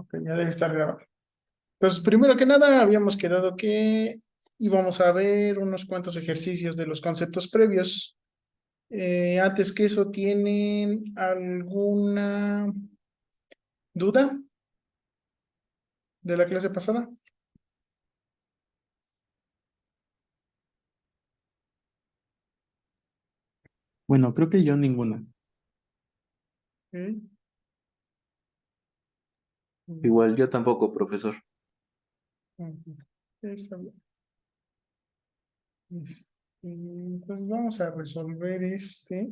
Ok, ya debe estar grabado. Entonces, primero que nada, habíamos quedado que íbamos a ver unos cuantos ejercicios de los conceptos previos. Antes que eso, ¿tienen alguna duda de la clase pasada? Bueno, creo que yo ninguna. Ok. Igual yo tampoco, profesor. Está bien. Pues vamos a resolver este.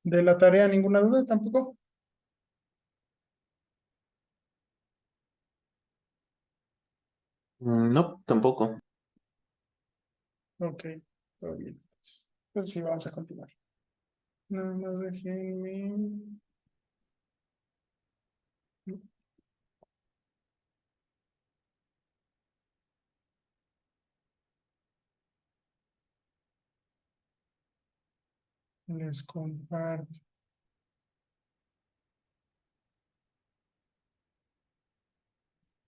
De la tarea, ¿ninguna duda tampoco? No, tampoco. Ok, todo bien. Pues sí, vamos a continuar. Nada más déjenme. Les comparto.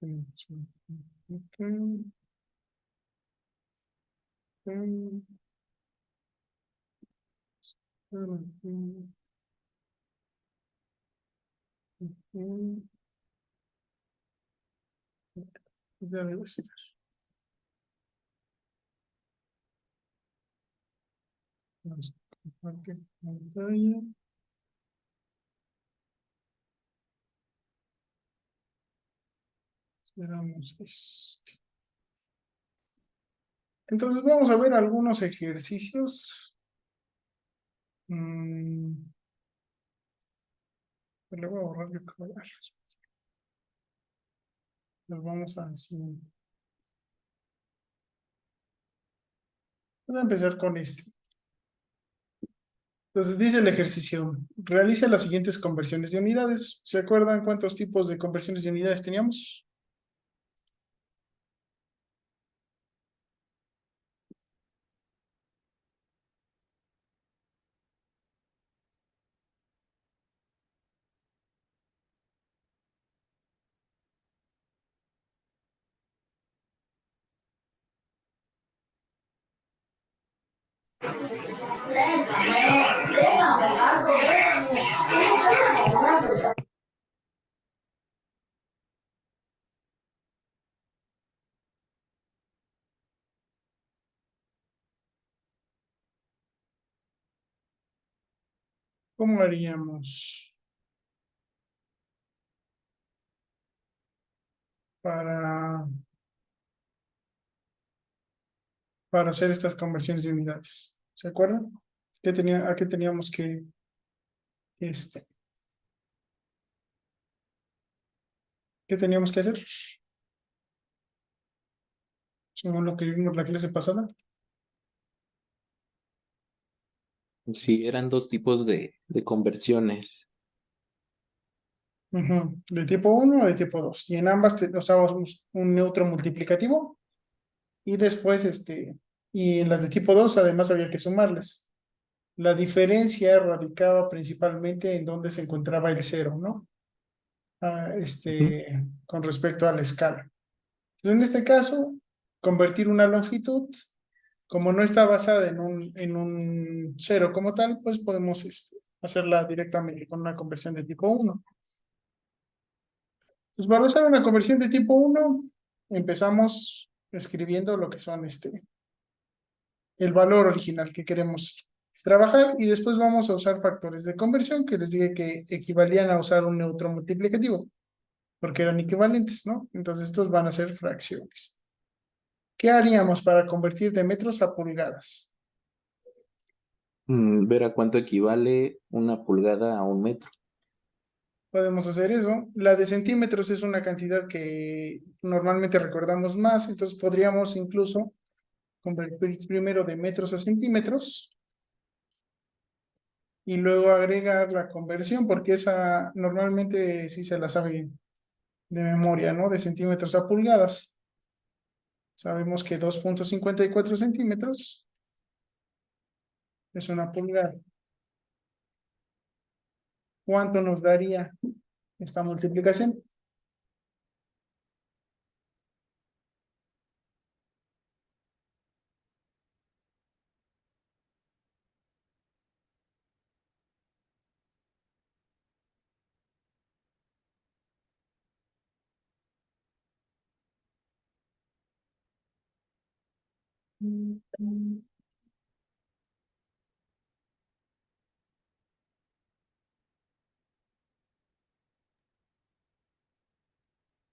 Ok, ya debe estar. Vamos a compartir pantalla. Esperamos este. Entonces vamos a ver algunos ejercicios. Le voy a borrar yo creo. Los vamos a hacer. Vamos a empezar con este. Entonces dice el ejercicio, realiza las siguientes conversiones de unidades. ¿Se acuerdan cuántos tipos de conversiones de unidades teníamos? ¿Cómo haríamos para, para hacer estas conversiones de unidades? ¿Se acuerdan? ¿A qué teníamos este, qué teníamos que hacer? Según lo que vimos la clase pasada. Sí, eran dos tipos de conversiones. Ujú, de tipo uno o de tipo 2. Y en ambas usábamos un neutro multiplicativo. Y después, y en las de tipo 2 además había que sumarles. La diferencia radicaba principalmente en dónde se encontraba el cero, ¿no? Ujú. Con respecto a la escala. Entonces, en este caso, convertir una longitud, como no está basada en un cero como tal, pues podemos hacerla directamente con una conversión de tipo uno. Pues para usar una conversión de tipo uno empezamos escribiendo lo que son el valor original que queremos trabajar y después vamos a usar factores de conversión que les dije que equivalían a usar un neutro multiplicativo, porque eran equivalentes, ¿no? Entonces estos van a ser fracciones. ¿Qué haríamos para convertir de metros a pulgadas? Ver a cuánto equivale una pulgada a un metro. Podemos hacer eso. La de centímetros es una cantidad que normalmente recordamos más, entonces podríamos incluso convertir primero de metros a centímetros y luego agregar la conversión, porque esa normalmente sí se la sabe de memoria, ¿no? De centímetros a pulgadas. Sabemos que 2,54 centímetros es una pulgada. ¿Cuánto nos daría esta multiplicación?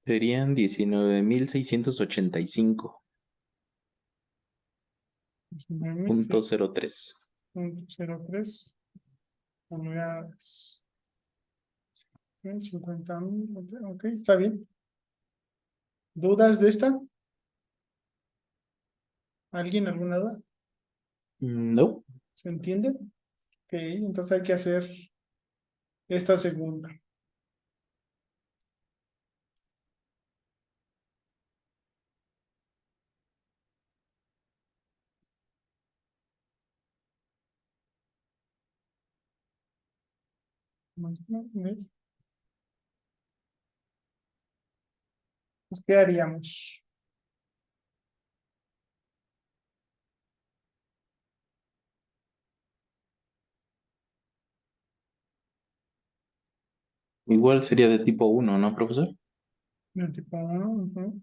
Serían 19.685 punto 03. 19.03 pulgadas. Ok, 50.000. Ok, está bien. ¿Dudas de esta? ¿Alguien alguna duda? No. ¿Se entiende? Ok, entonces hay que hacer esta segunda. Pues, ¿qué haríamos? Igual sería de tipo 1, ¿no, profesor? El tipo 1. Ujú.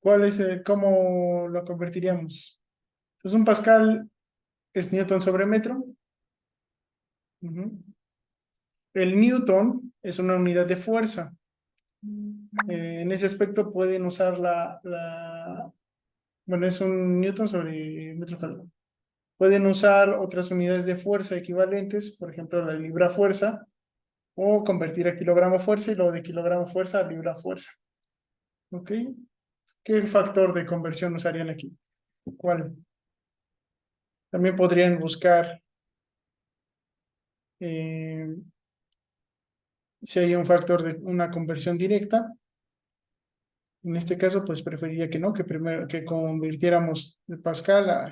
¿Cuál es, cómo lo convertiríamos? Pues un pascal es newton sobre metro. Ujú. El newton es una unidad de fuerza. En ese aspecto pueden usar bueno, es un newton sobre metro cuadrado. Pueden usar otras unidades de fuerza equivalentes, por ejemplo, la libra fuerza, o convertir a kilogramo fuerza y luego de kilogramo fuerza a libra fuerza. ¿Ok? ¿Qué factor de conversión usarían aquí? ¿Cuál? También podrían buscar eh, si hay un factor de una conversión directa. En este caso, pues preferiría que no, que primero que convirtiéramos el Pascal a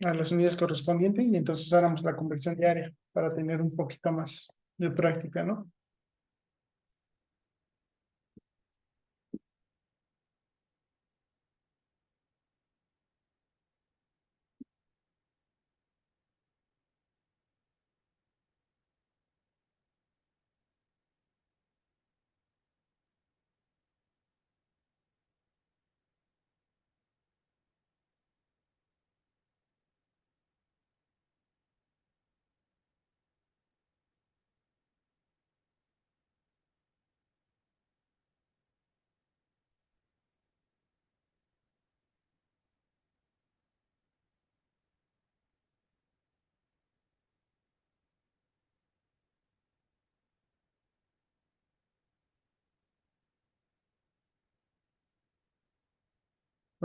las unidades correspondientes y entonces usáramos la conversión diaria para tener un poquito más de práctica, ¿no?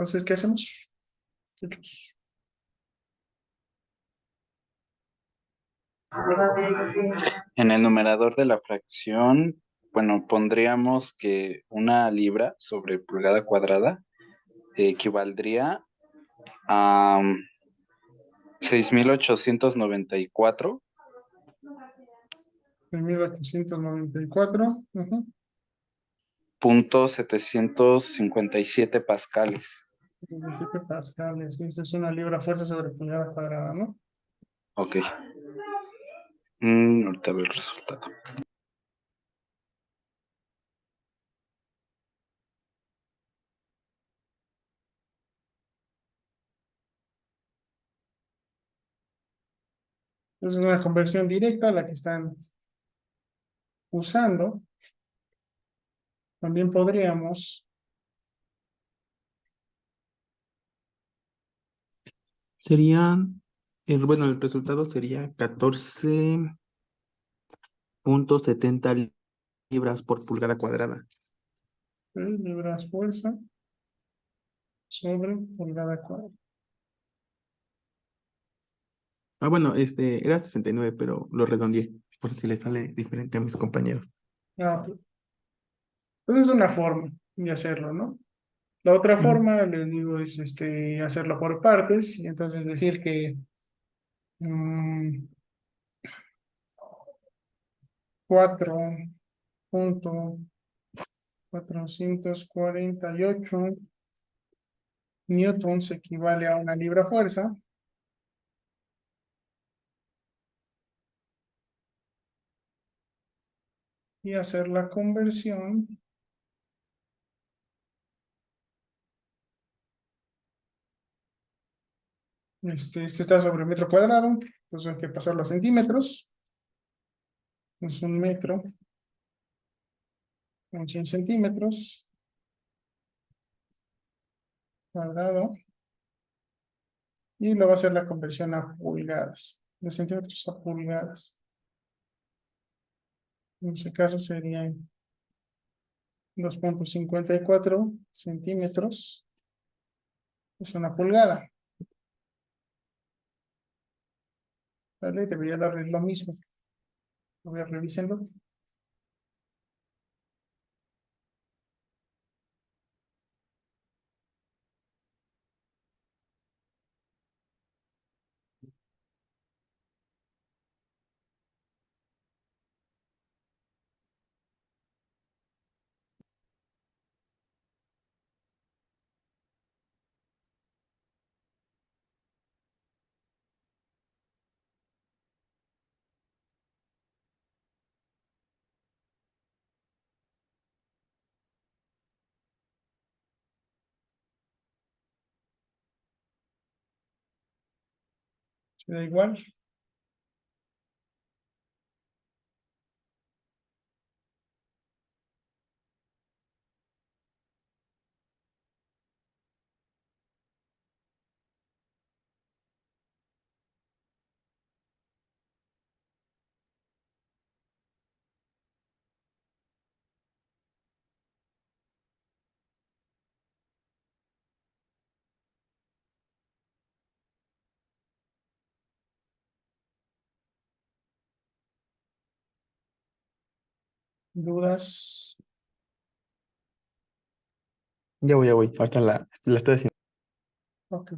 Entonces, ¿qué hacemos? Chicos? En el numerador de la fracción, bueno, pondríamos que una libra sobre pulgada cuadrada equivaldría a 6.894 En 1894. Ujú. punto 757 pascales. 27 pascales. Esa es una libra fuerza sobre pulgada cuadrada, ¿no? Ok. Ahorita veo el resultado. Es una conversión directa la que están usando. También podríamos Serían, bueno, el resultado sería 14.70 libras por pulgada cuadrada. libras fuerza sobre pulgada cuadrada. Ah, bueno, era 69, pero lo redondeé, por si le sale diferente a mis compañeros. Ah, ok. Entonces es una forma de hacerlo, ¿no? La otra Mm, forma, les digo, es hacerlo por partes y entonces decir que mm, 4.448 newtons equivale a una libra fuerza. Y hacer la conversión. Este está sobre metro cuadrado, entonces hay que pasarlo a centímetros. Es un metro con 100 centímetros cuadrado. Y luego hacer la conversión a pulgadas, de centímetros a pulgadas. En ese caso serían 2.54 centímetros. Es una pulgada. ¿Vale? Debería darle lo mismo. Lo voy a revisarlo. Se da igual. ¿Dudas? ya voy, ya voy. Ahorita la estoy haciendo. Ok.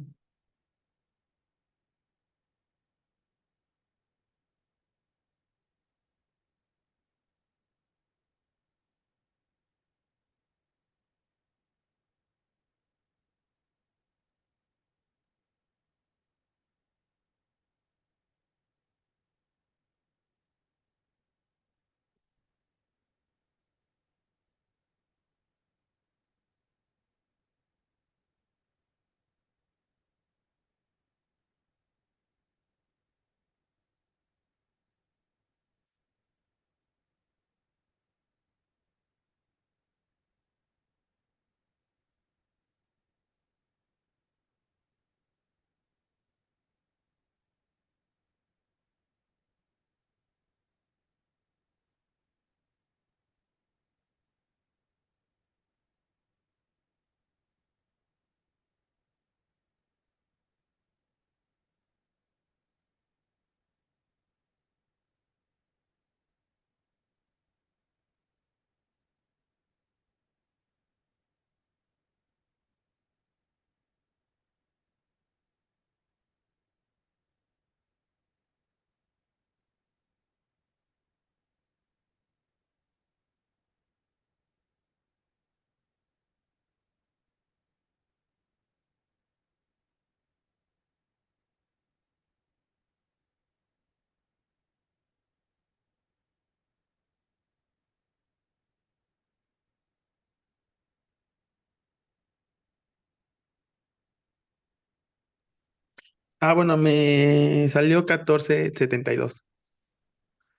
Ah, bueno, me salió 1472.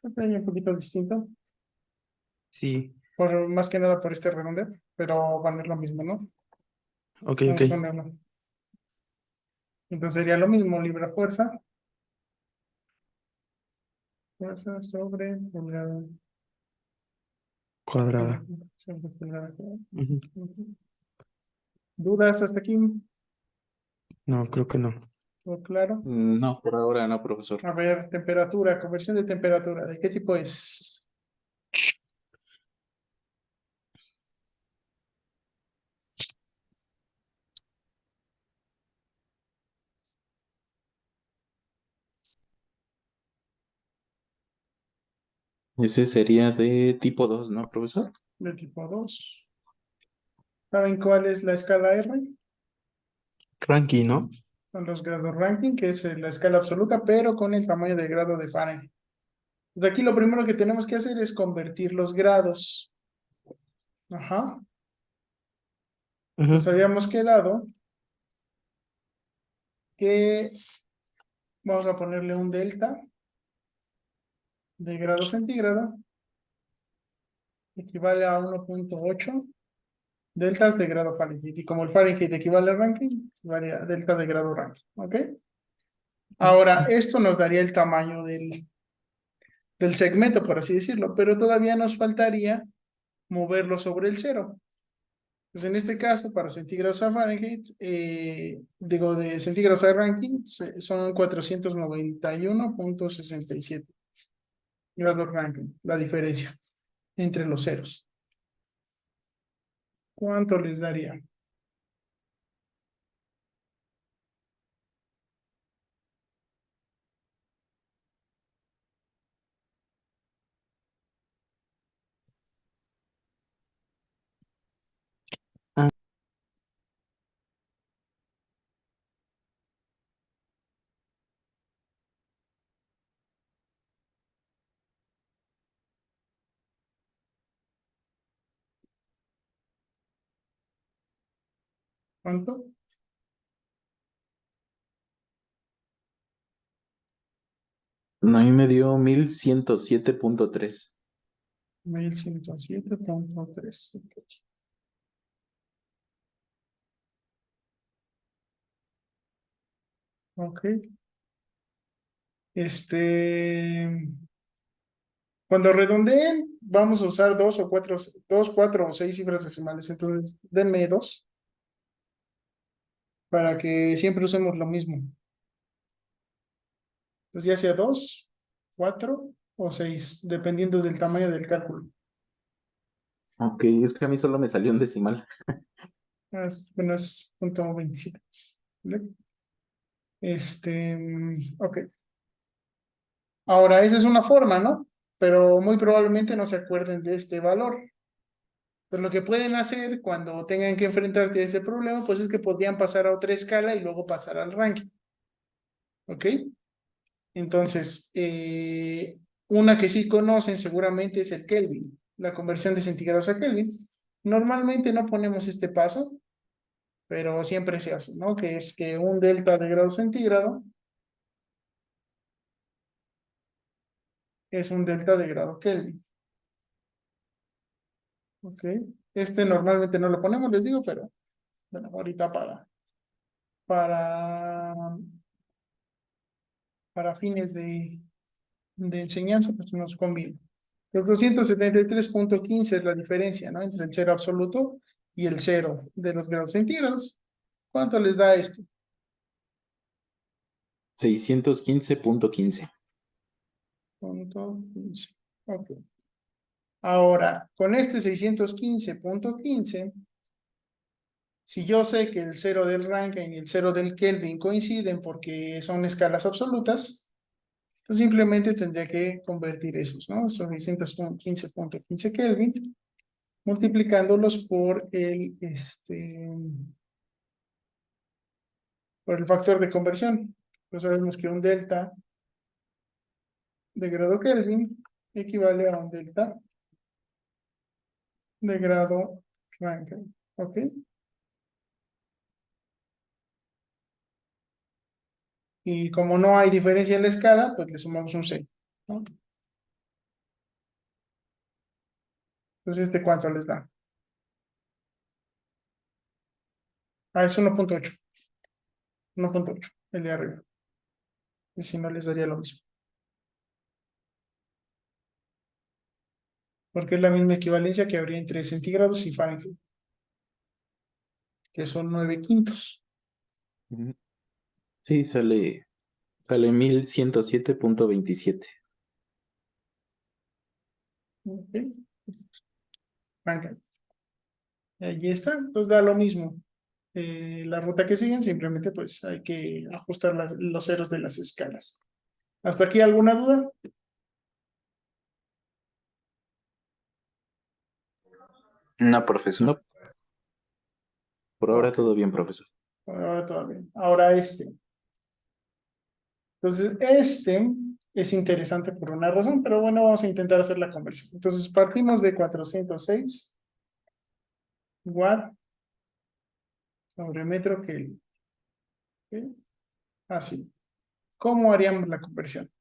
Este año un poquito distinto. Sí, Más que nada por este redondeo. Pero van a ser lo mismo, ¿no? ok, ok. Vamos a ponerlo. Entonces sería lo mismo, libra fuerza. Fuerza sobre pulgada. Cuadrada. Sobre pulgada. Ujú. ¿Dudas hasta aquí? No, creo que no. ¿Todo claro? No, por ahora no, profesor. A ver, temperatura, conversión de temperatura. ¿De qué tipo es? Ese sería de tipo 2, ¿no, profesor? De tipo 2. ¿Saben cuál es la escala R? Ranking, ¿no? Son los grados ranking, que es la escala absoluta, pero con el tamaño de grado de Fahrenheit. Pues aquí lo primero que tenemos que hacer es convertir los grados. Ajá. Nos Ujú. habíamos quedado que vamos a ponerle un delta de grado centígrado, equivale a 1.8 deltas de grado Fahrenheit. Y como el Fahrenheit equivale al ranking, equivale a delta de grado ranking. ¿Ok? Ahora, esto nos daría el tamaño del segmento, por así decirlo, pero todavía nos faltaría moverlo sobre el cero. Entonces, en este caso, para centígrados a Fahrenheit, digo, de centígrados a ranking, son 491.67 grados ranking, la diferencia entre los ceros. ¿Cuánto les daría? Ah, ¿Cuánto? No, a mí me dio 1107.3. 1107.3. Ok. Cuando redondeen, vamos a usar dos, cuatro o seis cifras decimales. Entonces, denme dos para que siempre usemos lo mismo. Entonces, ya sea dos, cuatro o seis, dependiendo del tamaño del cálculo. Ok, es que a mí solo me salió un decimal. Bueno, es punto 27. ¿Vale? Ok. Ahora, esa es una forma, ¿no? Pero muy probablemente no se acuerden de este valor. Pero lo que pueden hacer cuando tengan que enfrentarte a ese problema, pues es que podrían pasar a otra escala y luego pasar al ranking. ¿Ok? Entonces, una que sí conocen seguramente es el Kelvin, la conversión de centígrados a Kelvin. Normalmente no ponemos este paso, pero siempre se hace, ¿no? Que es que un delta de grado centígrado es un delta de grado Kelvin. ¿Ok? Este normalmente no lo ponemos, les digo, pero bueno, ahorita para, para fines de enseñanza, pues nos conviene. Los 273.15 es la diferencia, ¿no? Entre el cero absoluto y el cero de los grados centígrados. ¿Cuánto les da esto? 615.15. Punto 15. Ok. Ahora, con este 615.15, si yo sé que el cero del Rankine y el cero del Kelvin coinciden porque son escalas absolutas, pues simplemente tendría que convertir esos, ¿no? Esos 615.15 Kelvin, multiplicándolos por el factor de conversión. Pues sabemos que un delta de grado Kelvin equivale a un delta de grado Rankine. ¿Ok? Y como no hay diferencia en la escala, pues le sumamos un 6, ¿no? Entonces, ¿cuánto les da? Ah, es 1.8. 1.8, el de arriba. Y si no, les daría lo mismo. Porque es la misma equivalencia que habría entre centígrados y Fahrenheit, que son 9 quintos. Ujú. Sí, sale 1107.27. Ok, Fahrenheit. Ahí está, entonces da lo mismo. La ruta que siguen, simplemente pues hay que ajustar los ceros de las escalas. ¿Hasta aquí alguna duda? No, profesor. No, por ahora Ok, todo bien, profesor. ahora todo bien. Ahora este. Entonces, este es interesante por una razón, pero bueno, vamos a intentar hacer la conversión. Entonces, partimos de 406 watt sobre metro Kelvin. ¿Ok? Así. ¿Cómo haríamos la conversión?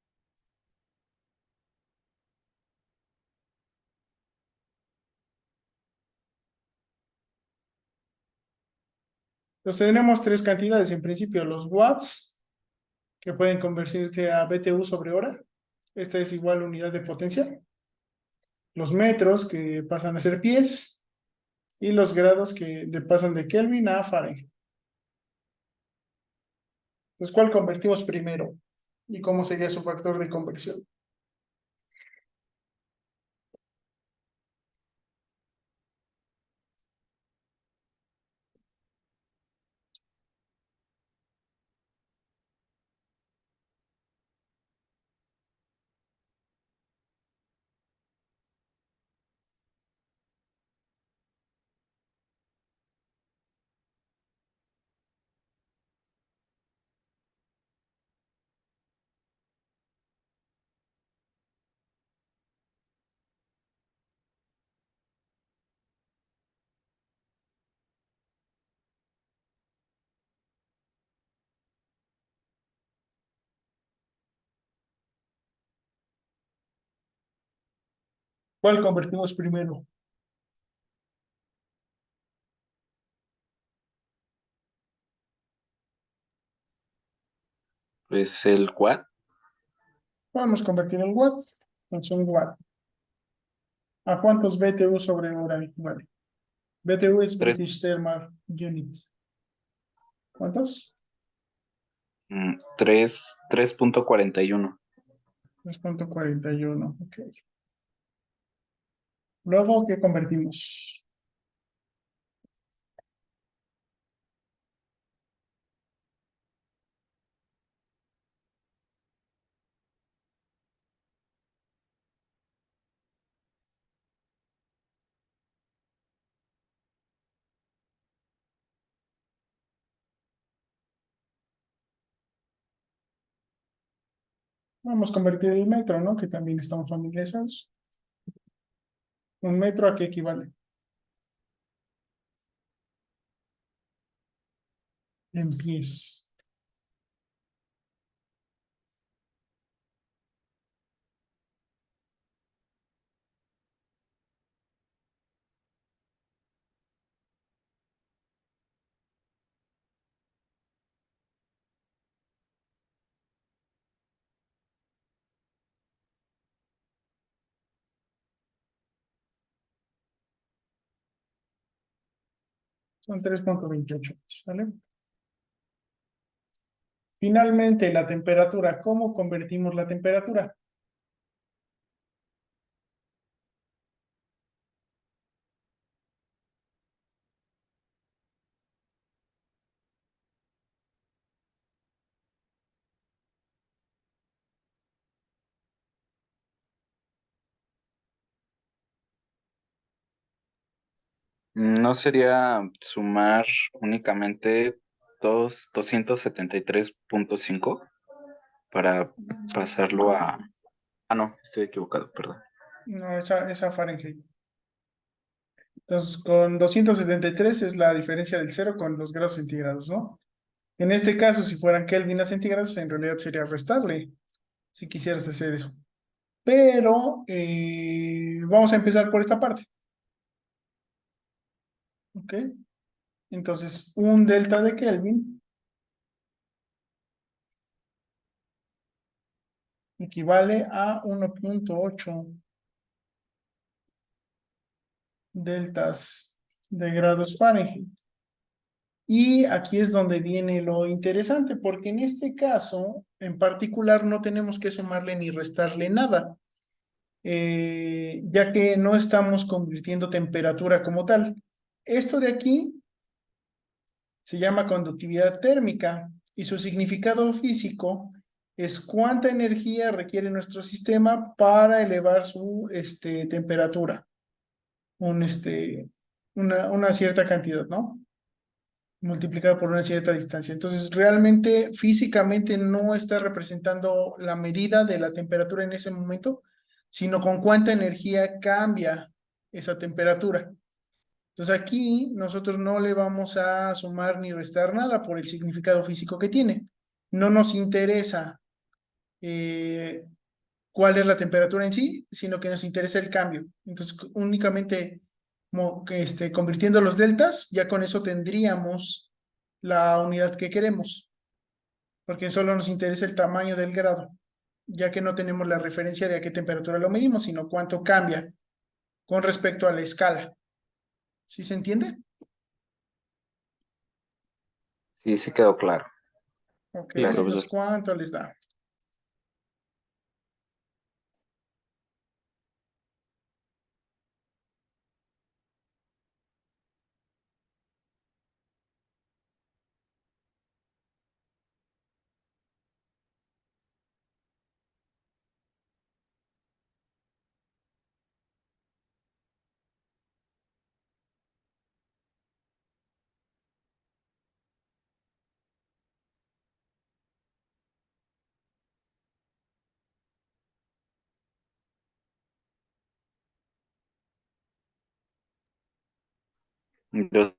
Entonces, tenemos tres cantidades. En principio, los watts, que pueden convertirse a BTU sobre hora. Esta es igual a unidad de potencia. Los metros, que pasan a ser pies. Y los grados, que pasan de Kelvin a Fahrenheit. Entonces, ¿cuál convertimos primero? ¿Y cómo sería su factor de conversión? ¿Cuál convertimos primero? Pues el watt. Vamos a convertir en watt. Entonces, un watt. ¿A cuántos BTU sobre hora equivale? BTU es Tres, British Thermal Unit. ¿Cuántos? 3.41. 3.41. Ok. Luego, ¿qué convertimos? Vamos a convertir el metro, ¿no? Que también estamos familiarizados. ¿Un metro a qué equivale? En pies. Son 3.28. ¿Sale? Finalmente, la temperatura. ¿Cómo convertimos la temperatura? ¿No sería sumar únicamente 273.5 para pasarlo a... Ah, no, estoy equivocado, perdón. No, esa Fahrenheit. Entonces, con 273 es la diferencia del cero con los grados centígrados, ¿no? En este caso, si fueran Kelvin a centígrados, en realidad sería restable, si quisieras hacer eso. Pero vamos a empezar por esta parte, ¿ok? Entonces, un delta de Kelvin equivale a 1.8 deltas de grados Fahrenheit. Y aquí es donde viene lo interesante, porque en este caso, en particular, no tenemos que sumarle ni restarle nada, ya que no estamos convirtiendo temperatura como tal. Esto de aquí se llama conductividad térmica y su significado físico es cuánta energía requiere nuestro sistema para elevar su temperatura, un, una cierta cantidad, ¿no? Multiplicada por una cierta distancia. Entonces, realmente físicamente no está representando la medida de la temperatura en ese momento, sino con cuánta energía cambia esa temperatura. Entonces aquí nosotros no le vamos a sumar ni restar nada por el significado físico que tiene. No nos interesa eh, cuál es la temperatura en sí, sino que nos interesa el cambio. Entonces únicamente convirtiendo los deltas, ya con eso tendríamos la unidad que queremos, porque solo nos interesa el tamaño del grado, ya que no tenemos la referencia de a qué temperatura lo medimos, sino cuánto cambia con respecto a la escala. ¿Sí se entiende? Sí, sí quedó claro. Ok, Sí, entonces profesor. ¿cuánto les da? Yo,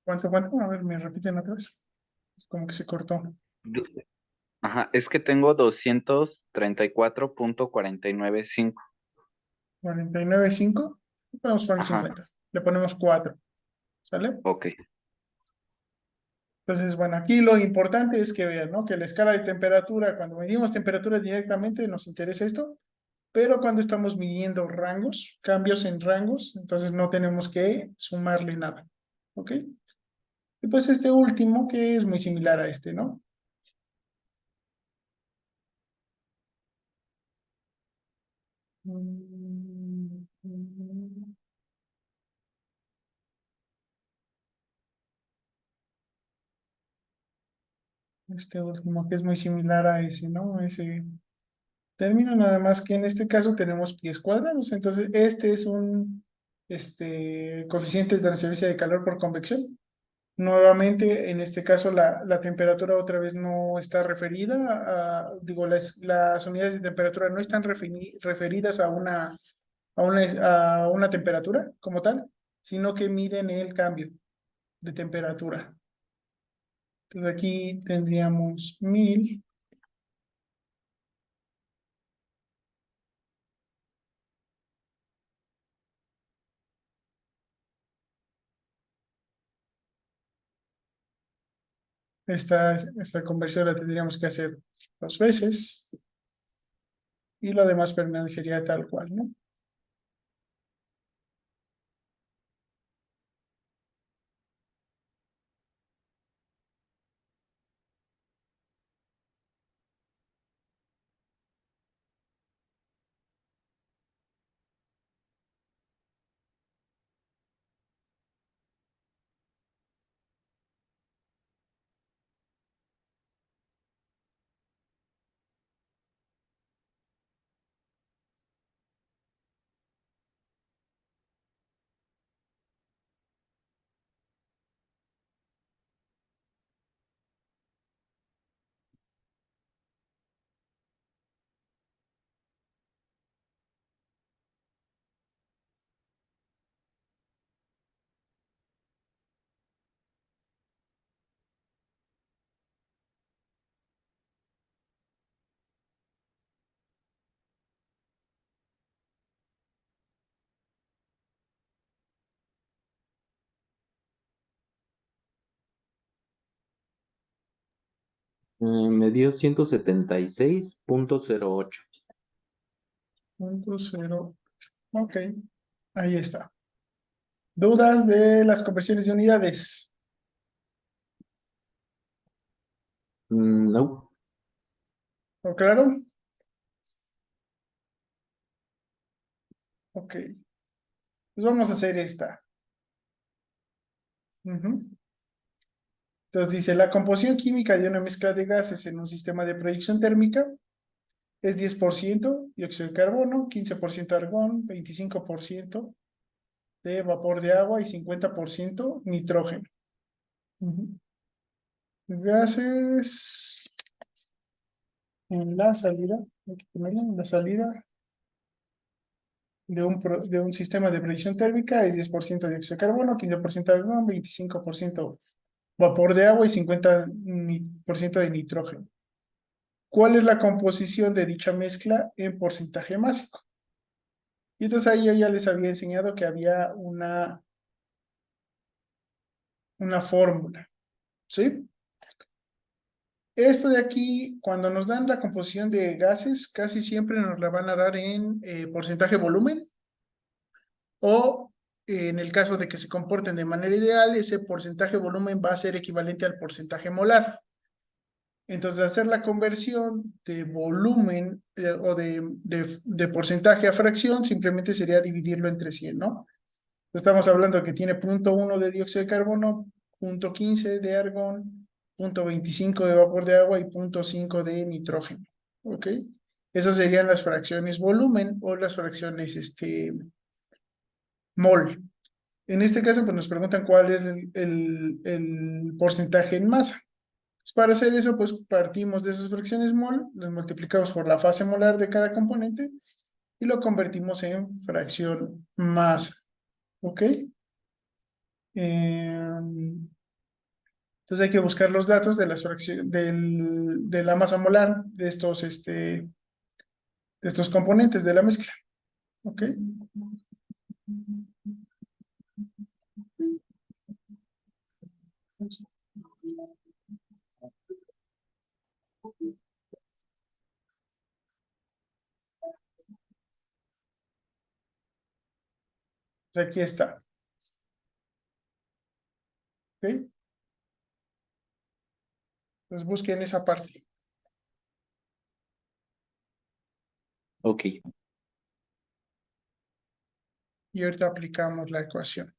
¿Cuánto? A ver, me repiten otra vez. Como que se cortó. ajá, es que tengo 234.495. 49.5. Podemos poner Ajá, 50. Le ponemos 4. ¿Sale? ok. Entonces, bueno, aquí lo importante es que vean, ¿no? Que la escala de temperatura, cuando medimos temperatura directamente, nos interesa esto, pero cuando estamos midiendo rangos, cambios en rangos, entonces no tenemos que sumarle nada. ¿Ok? Y pues este último, que es muy similar a este, ¿no? Este último, que es muy similar a ese, ¿no? Ese término, nada más que en este caso tenemos pies cuadrados. Entonces, este es un coeficiente de transferencia de calor por convección. Nuevamente, en este caso, la temperatura otra vez no está referida digo, las unidades de temperatura no están referidas a una temperatura como tal, sino que miden el cambio de temperatura. Entonces aquí tendríamos 1000. Esta conversión la tendríamos que hacer 2 veces y lo demás permanecería tal cual, ¿no? Me dio 176.08. Punto cero. Ok. Ahí está. ¿Dudas de las conversiones de unidades? No. ¿O claro? Ok. Pues vamos a hacer esta. Ujú. Entonces dice, la composición química de una mezcla de gases en un sistema de proyección térmica es 10% dióxido de carbono, 15% argón, 25% de vapor de agua y 50% nitrógeno. Ujú. Gases en la salida, hay que ponerlo en la salida de un sistema de proyección térmica es 10% dióxido de carbono, 15% argón, 25% vapor de agua y 50% de nitrógeno. ¿Cuál es la composición de dicha mezcla en porcentaje másico? Y entonces ahí yo ya les había enseñado que había una fórmula, ¿sí? Esto de aquí, cuando nos dan la composición de gases, casi siempre nos la van a dar en porcentaje volumen o en el caso de que se comporten de manera ideal, ese porcentaje volumen va a ser equivalente al porcentaje molar. Entonces, hacer la conversión de volumen o de porcentaje a fracción simplemente sería dividirlo entre 100, ¿no? Estamos hablando que tiene 0,1 de dióxido de carbono, 0,15 de argón, 0,25 de vapor de agua y 0,5 de nitrógeno. ¿Ok? Esas serían las fracciones volumen o las fracciones mol. En este caso, pues nos preguntan cuál es el porcentaje en masa. Pues, para hacer eso, pues partimos de esas fracciones mol, las multiplicamos por la fase molar de cada componente y lo convertimos en fracción masa. ¿Ok? Entonces hay que buscar los datos de las de la masa molar de estos componentes de la mezcla. ¿Ok? Pues aquí está. ¿Ok? Pues busquen esa parte. Ok. Y ahorita aplicamos la ecuación.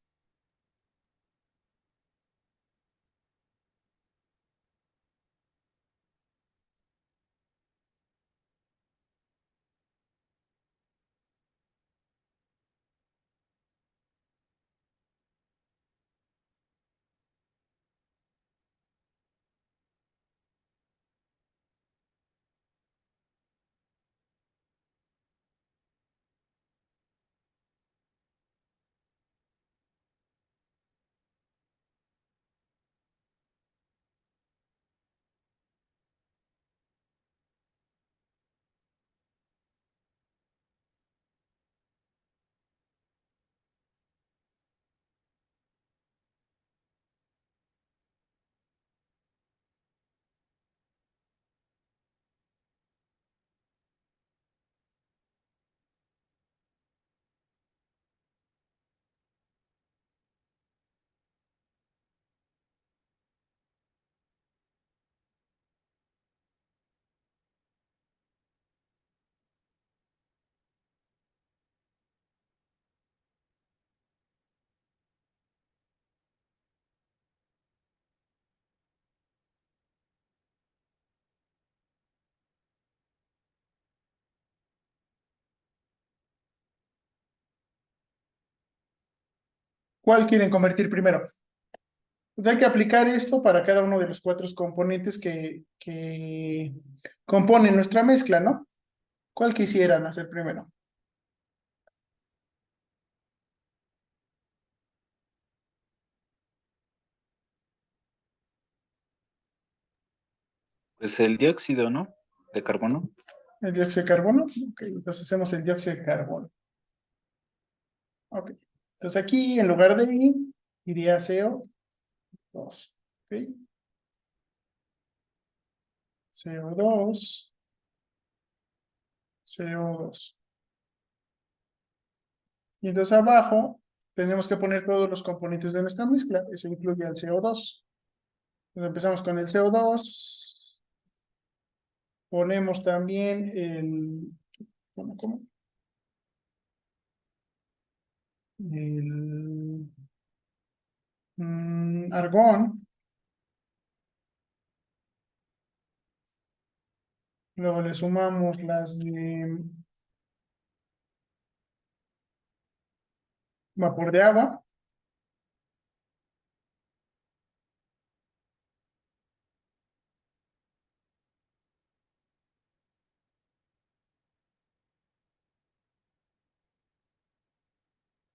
¿Cuál quieren convertir primero? Pues hay que aplicar esto para cada uno de los cuatro componentes que componen nuestra mezcla, ¿no? ¿Cuál quisieran hacer primero? Pues el dióxido, ¿no? De carbono. ¿El dióxido de carbono? Ok, entonces hacemos el dióxido de carbono. Ok. Entonces aquí, en lugar de I, iría CO2. Ok. CO2. CO2. Y entonces abajo tenemos que poner todos los componentes de nuestra mezcla. Eso incluye el CO2. Entonces empezamos con el CO2. Ponemos también el... ¿Cómo? El argón. Luego le sumamos las de vapor de agua.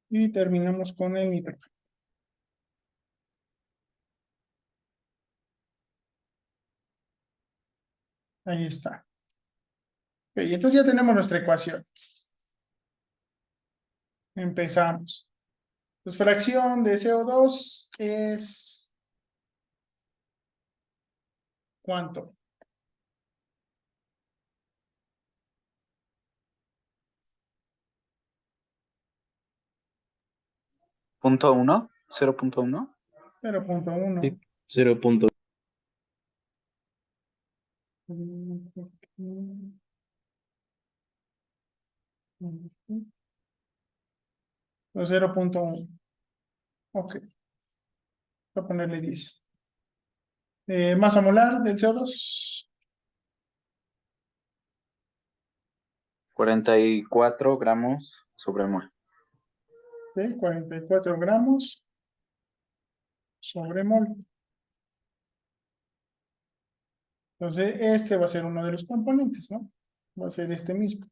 Y terminamos con el nitrógeno. Ahí está. Ok, y entonces ya tenemos nuestra ecuación. Empezamos. Pues fracción de CO2 es ¿cuánto? Punto uno, 0.1. 0.1. Sí, 0. O 0.1. Ok, voy a ponerle 10. Masa molar del CO2. 44 gramos sobre mol. 44 gramos sobre mol. Entonces, este va a ser uno de los componentes, ¿no? Va a ser este mismo.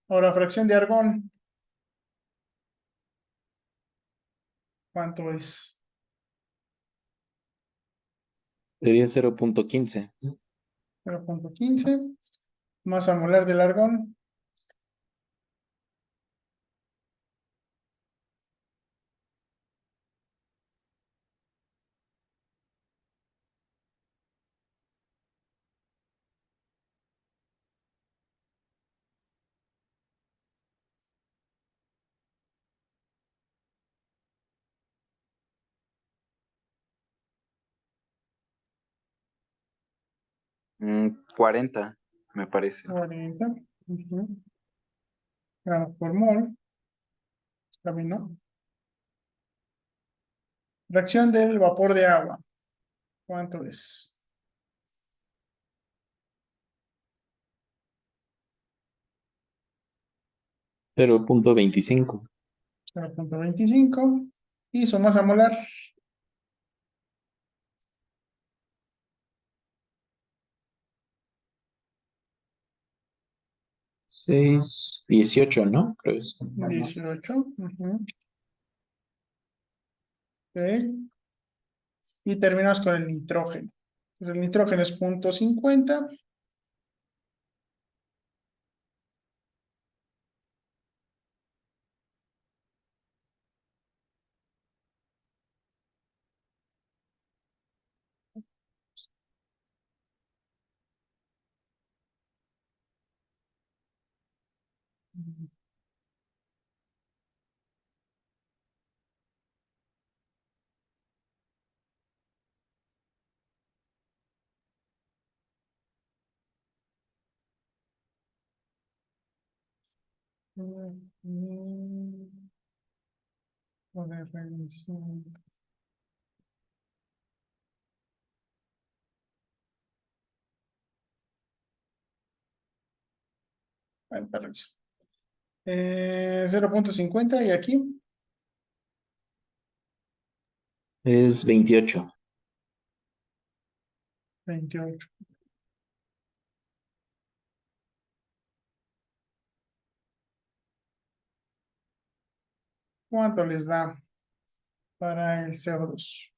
Ahora, fracción de argón. ¿Cuánto es? Sería 0.15. 0.15. Masa molar del argón. 40, me parece. 40. Ujú. Gramos por mol. Está bien, ¿no? Fracción del vapor de agua. ¿Cuánto es? 0.25. 0.25. Y su masa molar. 6.18, ¿no? Creo que es. 18. Ujú. Ok. Y terminamos con el nitrógeno. Entonces, el nitrógeno es 0.50. Poder revisión. Bueno, para revisar. 0.50 y aquí Es 28. 28. ¿Cuánto les da para el CO2?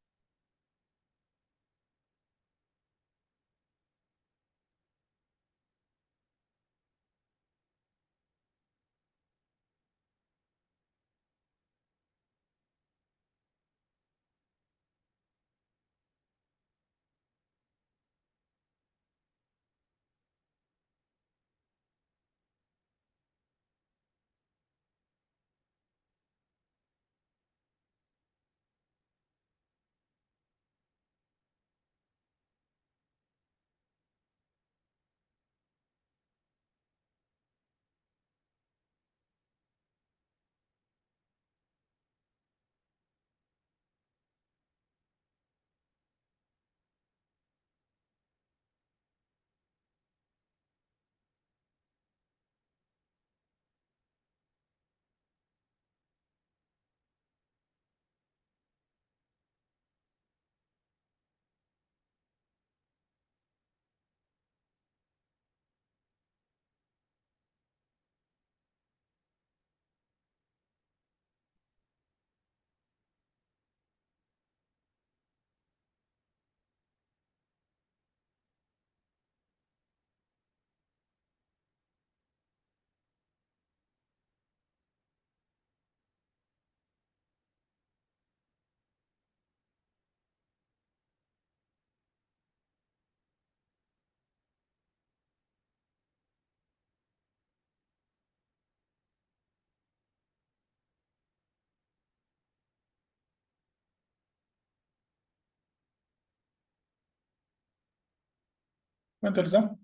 ¿Cuánto les da?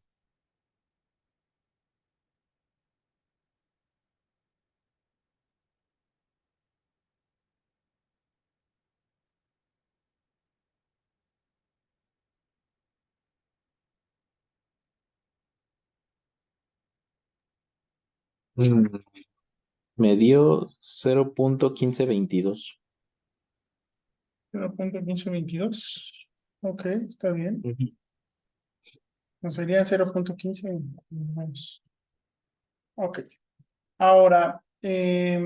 Mm, Me dio 0.1522. 0.1522. Ok, está bien. Ujú. Pues serían 0.15. Ok. Ahora, es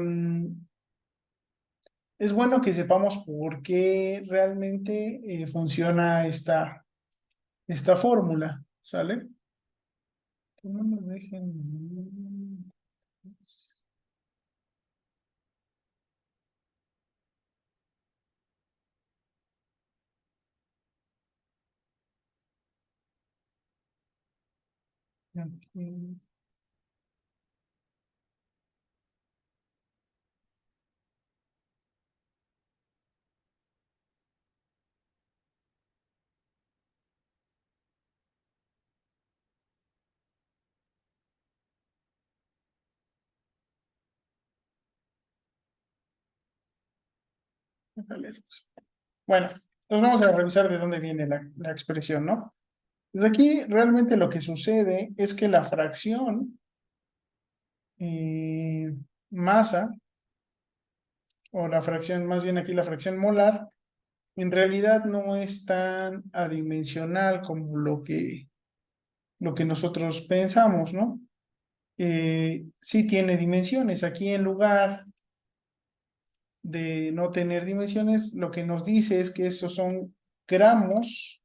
bueno que sepamos por qué realmente funciona esta fórmula, ¿sale? Que no nos dejen. Aquí. Déjale, pues. Bueno, entonces vamos a revisar de dónde viene la expresión, ¿no? Pues aquí realmente lo que sucede es que la fracción masa, o la fracción, más bien aquí la fracción molar, en realidad no es tan adimensional como lo que nosotros pensamos, ¿no? Sí tiene dimensiones. Aquí en lugar de no tener dimensiones, lo que nos dice es que estos son gramos,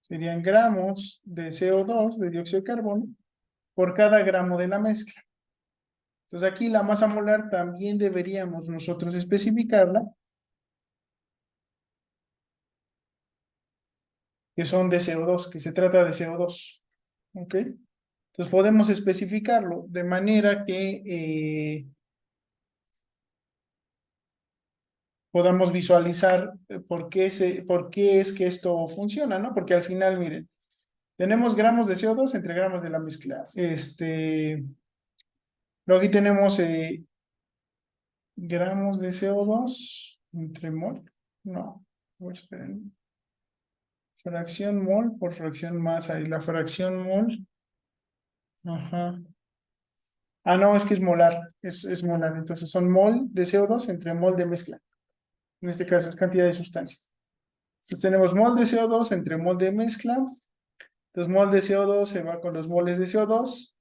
serían gramos de CO2, de dióxido de carbono, por cada gramo de la mezcla. Entonces aquí la masa molar también deberíamos nosotros especificarla, que son de CO2, que se trata de CO2. ¿Ok? Entonces podemos especificarlo de manera que podamos visualizar por qué es que esto funciona, ¿no? Porque al final, miren, tenemos gramos de CO2 entre gramos de la mezcla. Luego aquí tenemos gramos de CO2 entre mol. No, pues, esperen. Fracción mol por fracción masa. Y la fracción mol. Ajá. Ah, no, es que es molar. Es molar. Entonces son mol de CO2 entre mol de mezcla. En este caso es cantidad de sustancia. Entonces tenemos mol de CO2 entre mol de mezcla. Entonces mol de CO2 se va con los moles de CO2.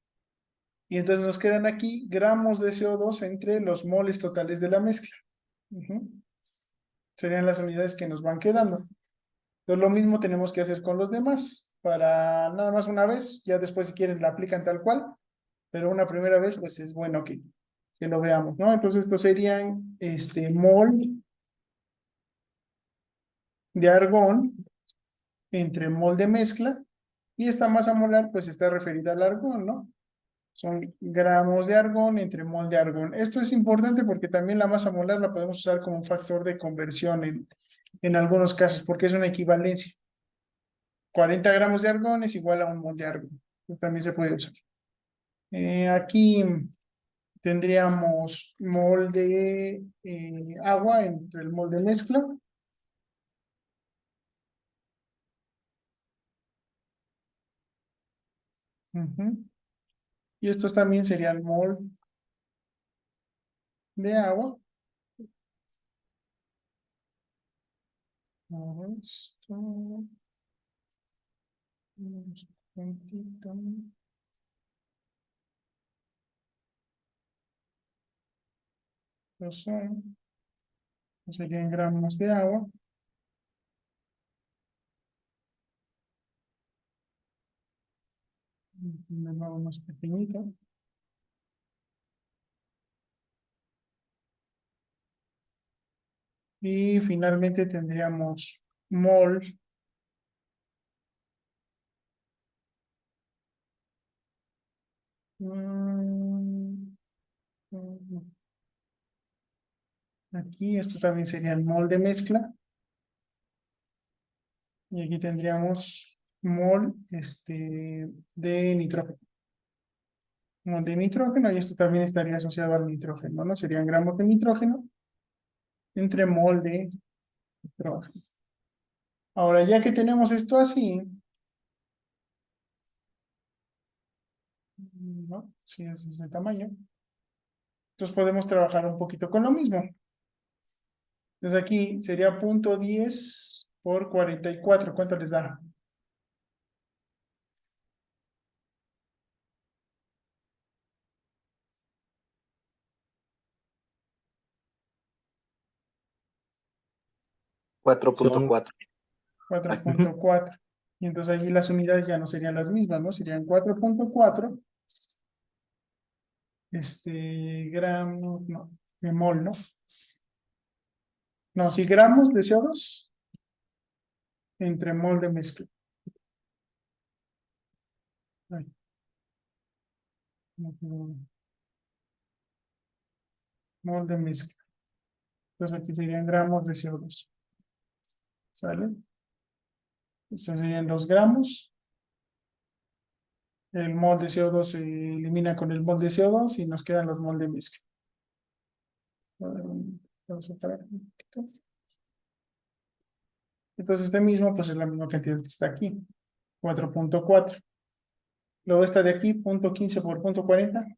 Y entonces nos quedan aquí gramos de CO2 entre los moles totales de la mezcla. Ujú. Serían las unidades que nos van quedando. Entonces lo mismo tenemos que hacer con los demás. Para nada más una vez, ya después si quieren la aplican tal cual, pero una primera vez pues es bueno que lo veamos, ¿no? Entonces estos serían mol de argón entre mol de mezcla y esta masa molar pues está referida al argón, ¿no? Son gramos de argón entre mol de argón. Esto es importante porque también la masa molar la podemos usar como un factor de conversión en algunos casos, porque es una equivalencia. 40 gramos de argón es igual a un mol de argón. También se puede usar. Aquí tendríamos mol de agua entre el mol de mezcla. Ujú. Y estos también serían mol de agua. Esto, un momentito. Estos serían gramos de agua. Me lo hago más pequeñito. Y finalmente tendríamos mol mm, mm, Aquí esto también sería el mol de mezcla. Y aquí tendríamos mol de nitrógeno. Mol de nitrógeno, y esto también estaría asociado al nitrógeno, ¿no? Serían gramos de nitrógeno entre mol de nitrógeno. Ahora, ya que tenemos esto así, ¿no? Si es de ese tamaño, entonces podemos trabajar un poquito con lo mismo. Entonces aquí sería 0.10 por 44. ¿Cuánto les da? 4.4. 4.4. Y entonces allí las unidades ya no serían las mismas, ¿no? Serían 4.4 gramos, no, de mol, ¿no? No, si gramos de CO2 entre mol de mezcla. Ay, no, mol de mezcla. Entonces aquí serían gramos de CO2. ¿Sale? Estos serían 2 gramos. El mol de CO2 se elimina con el mol de CO2 y nos quedan los mol de mezcla. Vamos a separar un poquito. Entonces este mismo pues es la misma cantidad que está aquí, 4.4. Luego esta de aquí, 0.15 por 0.40.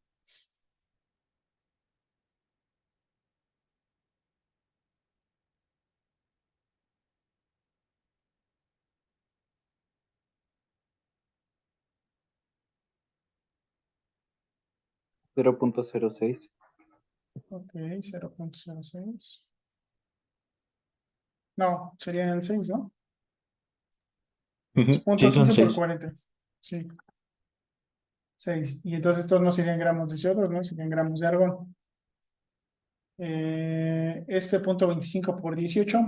0.06. Ok, 0.06. No, serían el 6, ¿no? Es Ujú, punto sí, son 15 por 6. 40. Sí, 6. Y entonces estos no serían gramos de CO2, ¿no? Serían gramos de argón. Este 0.25 por 18.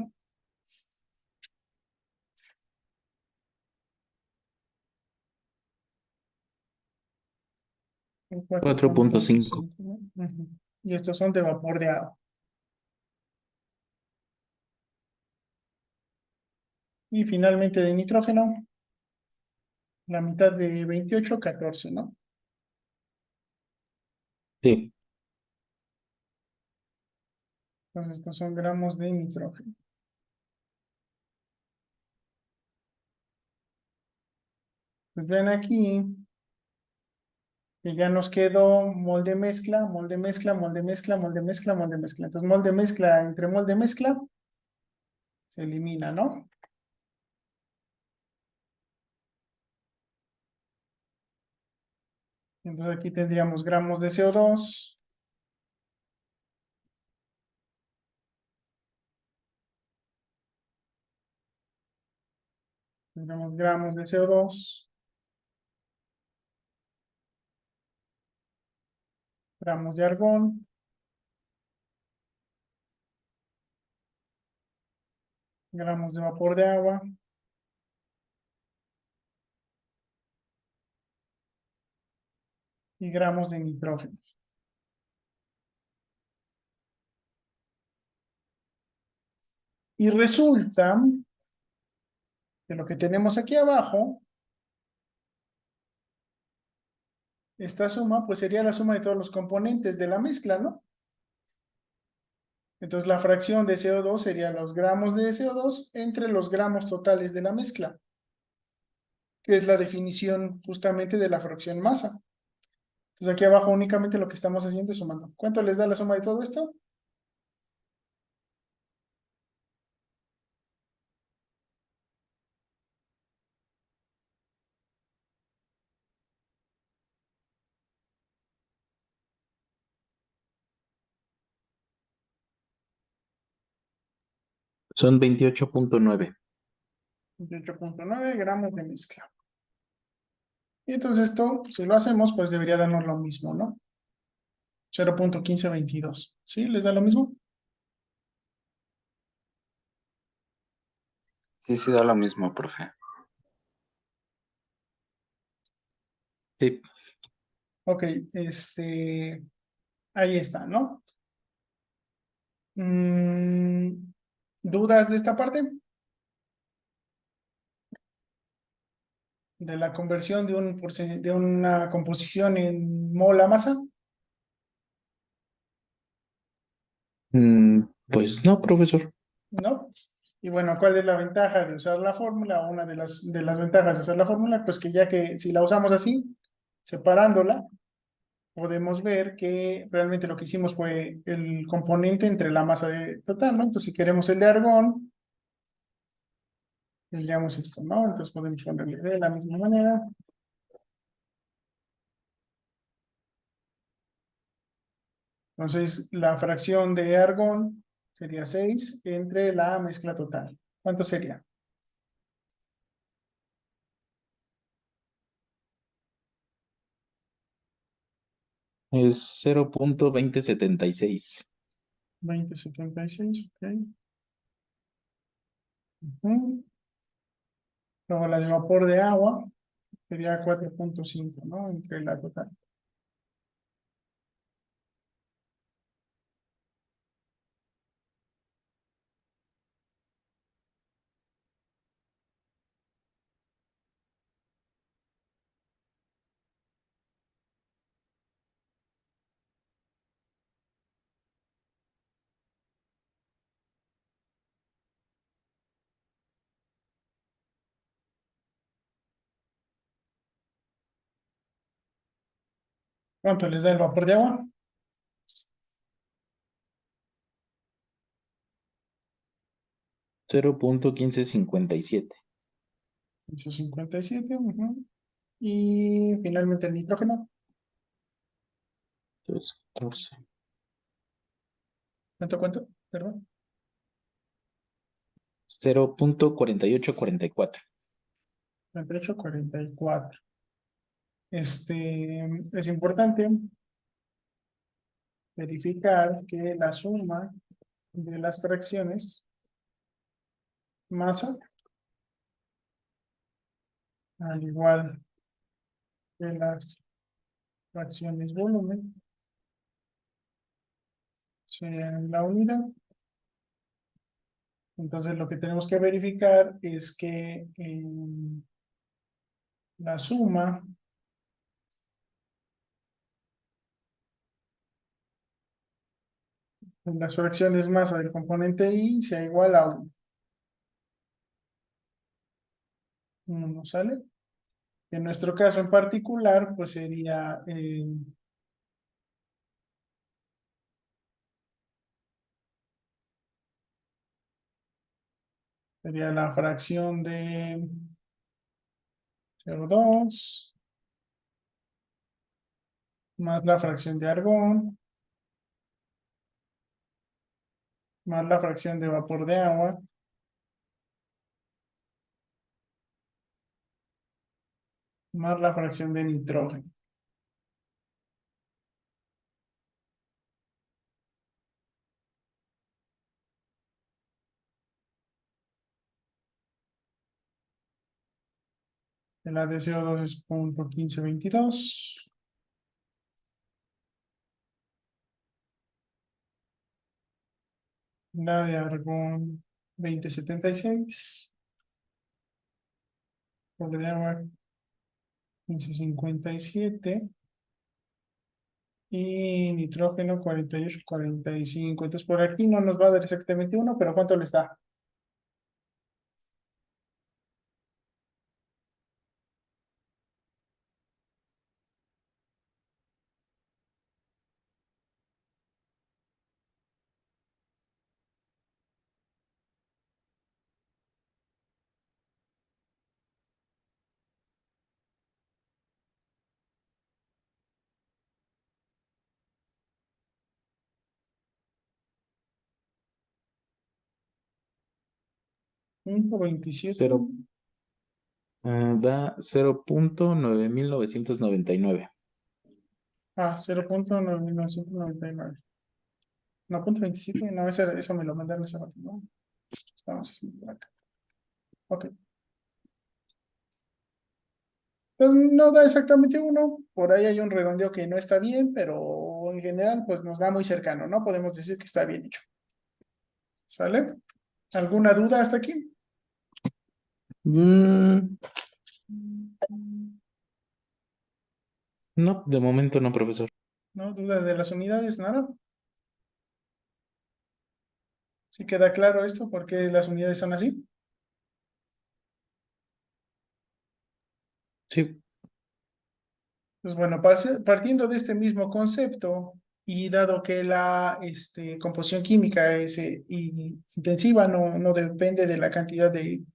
4.5. 4.5, ¿no? Ujú. Y estos son de vapor de agua. Y finalmente de nitrógeno, la mitad de 28, 14, ¿no? Sí. Entonces estos son gramos de nitrógeno. Pues ven aquí que ya nos quedó molde mezcla, molde mezcla, molde mezcla, molde mezcla, molde mezcla. Entonces molde mezcla entre molde mezcla se elimina, ¿no? Entonces aquí tendríamos gramos de CO2, tendríamos gramos de CO2, gramos de argón, gramos de vapor de agua y gramos de nitrógeno. Y resulta que lo que tenemos aquí abajo, esta suma, pues sería la suma de todos los componentes de la mezcla, ¿no? Entonces la fracción de CO2 serían los gramos de CO2 entre los gramos totales de la mezcla, que es la definición justamente de la fracción masa. Entonces aquí abajo únicamente lo que estamos haciendo es sumando. ¿Cuánto les da la suma de todo esto? Son 28.9. 28.9 gramos de mezcla. Y entonces esto, si lo hacemos, pues debería darnos lo mismo, ¿no? 0.1522. ¿Sí? ¿Les da lo mismo? Sí, sí da lo mismo, profe. Sí. Ok, ahí está, ¿no? ¿Dudas de esta parte? De la conversión de una composición en mol a masa. Pues no, profesor. ¿No? Y bueno, ¿cuál es la ventaja de usar la fórmula? Una de las ventajas de usar la fórmula, pues que ya que si la usamos así, separándola, podemos ver que realmente lo que hicimos fue el componente entre la masa total, ¿no? Entonces, si queremos el de argón, tendríamos esto, ¿no? Entonces podemos ponerle de la misma manera. Entonces, la fracción de argón sería 6 entre la mezcla total. ¿Cuánto sería? Es 0.2076. 2076, ok. Ujú. Luego la de vapor de agua sería 4.5, ¿no? Entre la total. ¿Cuánto les da el vapor de agua? 0.1557. 157. Ujú. Y finalmente el nitrógeno. Entonces, 14. ¿Cuánto? Perdón. 0.4844. 48, 44. Es importante verificar que la suma de las fracciones masa, al igual que las fracciones volumen, sean la unidad. Entonces lo que tenemos que verificar es que la suma de las fracciones masa del componente I sea igual a 1, ¿sale? En nuestro caso en particular, pues sería la fracción de CO2 más la fracción de argón más la fracción de vapor de agua más la fracción de nitrógeno. La de CO2 es 0.1522. La de argón 2076. Vapor de agua 1557. Y nitrógeno 48, 45. Entonces por aquí no nos va a dar exactamente uno, pero ¿cuánto le está? Punto 27. Cero. Da 0.9999. 0.9999. No, punto 27. No, eso me lo mandaron ese rato, ¿no? Estamos haciendo por acá. Ok. Entonces no da exactamente uno. Por ahí hay un redondeo que no está bien, pero en general, pues nos da muy cercano, ¿no? Podemos decir que está bien hecho. ¿Sale? ¿Alguna duda hasta aquí? Mm, no, de momento no, profesor. ¿No? ¿Duda de las unidades? Nada. ¿Sí queda claro esto? ¿Por qué las unidades son así? Sí, Pues bueno, partiendo de este mismo concepto y dado que la composición química es intensiva, no depende de la cantidad de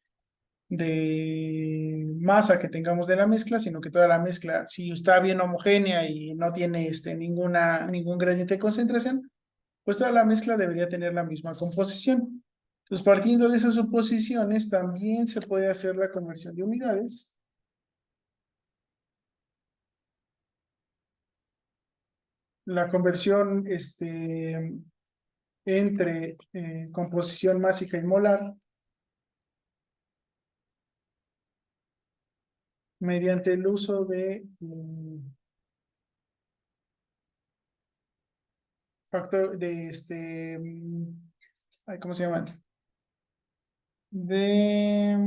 masa que tengamos de la mezcla, sino que toda la mezcla, si está bien homogénea y no tiene ningún gradiente de concentración, pues toda la mezcla debería tener la misma composición. Entonces, partiendo de esas suposiciones, también se puede hacer la conversión de unidades. La conversión entre composición másica y molar mediante el uso de factor de ay, ¿cómo se llaman? De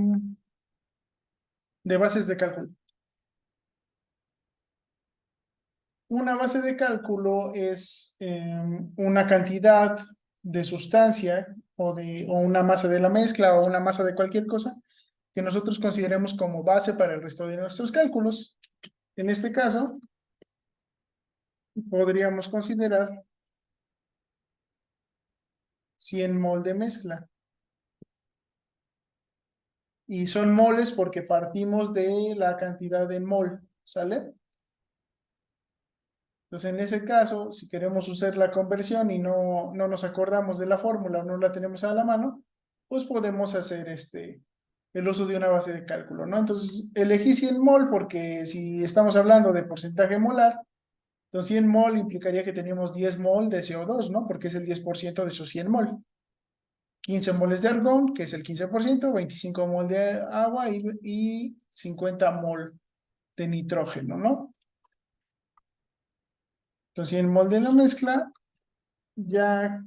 bases de cálculo. Una base de cálculo es una cantidad de sustancia o una masa de la mezcla o una masa de cualquier cosa que nosotros consideremos como base para el resto de nuestros cálculos. En este caso, podríamos considerar 100 mol de mezcla. Y son moles porque partimos de la cantidad en mol, ¿sale? Entonces, en ese caso, si queremos usar la conversión y no nos acordamos de la fórmula o no la tenemos a la mano, pues podemos hacer el uso de una base de cálculo, ¿no? Entonces, elegí 100 mol porque si estamos hablando de porcentaje molar, entonces 100 mol implicaría que teníamos 10 mol de CO2, ¿no? Porque es el 10% de esos 100 mol. 15 moles de argón, que es el 15%, 25 mol de agua y 50 mol de nitrógeno, ¿no? Entonces, en el mol de la mezcla, ya,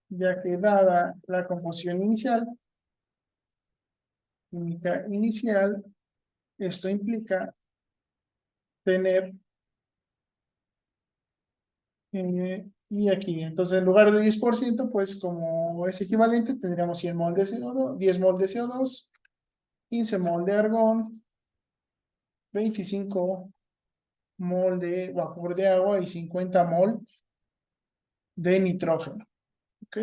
ya que dada la composición inicial, química inicial, esto implica tener, y aquí, entonces en lugar de 10%, pues como es equivalente, tendríamos 100 mol de CO2, 10 mol de CO2, 15 mol de argón, 25 mol de vapor de agua y 50 mol de nitrógeno. ¿Ok?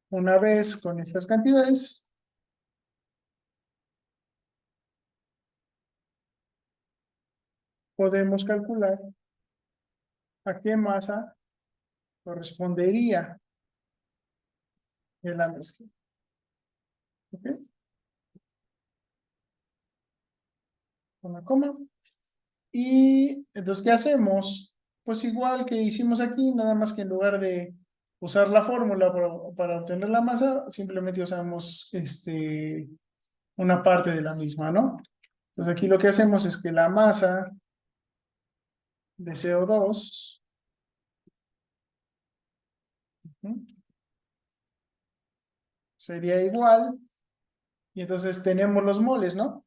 Una vez con estas cantidades, podemos calcular a qué masa correspondería en la mezcla. ¿Ok? Con la coma. Y entonces, ¿qué hacemos? Pues igual que hicimos aquí, nada más que en lugar de usar la fórmula para obtener la masa, simplemente usamos una parte de la misma, ¿no? Entonces aquí lo que hacemos es que la masa de CO2 sería igual, y entonces tenemos los moles, ¿no?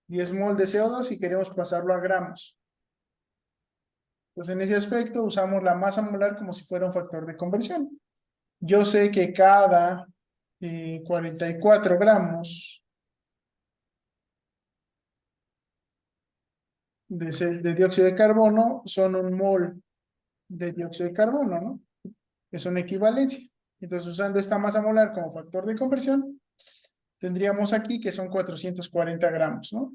10 mol de CO2 y queremos pasarlo a gramos. Entonces en ese aspecto usamos la masa molar como si fuera un factor de conversión. Yo sé que cada 44 gramos de dióxido de carbono son un mol de dióxido de carbono, ¿no? Es una equivalencia. Entonces, usando esta masa molar como factor de conversión, tendríamos aquí que son 440 gramos, ¿no?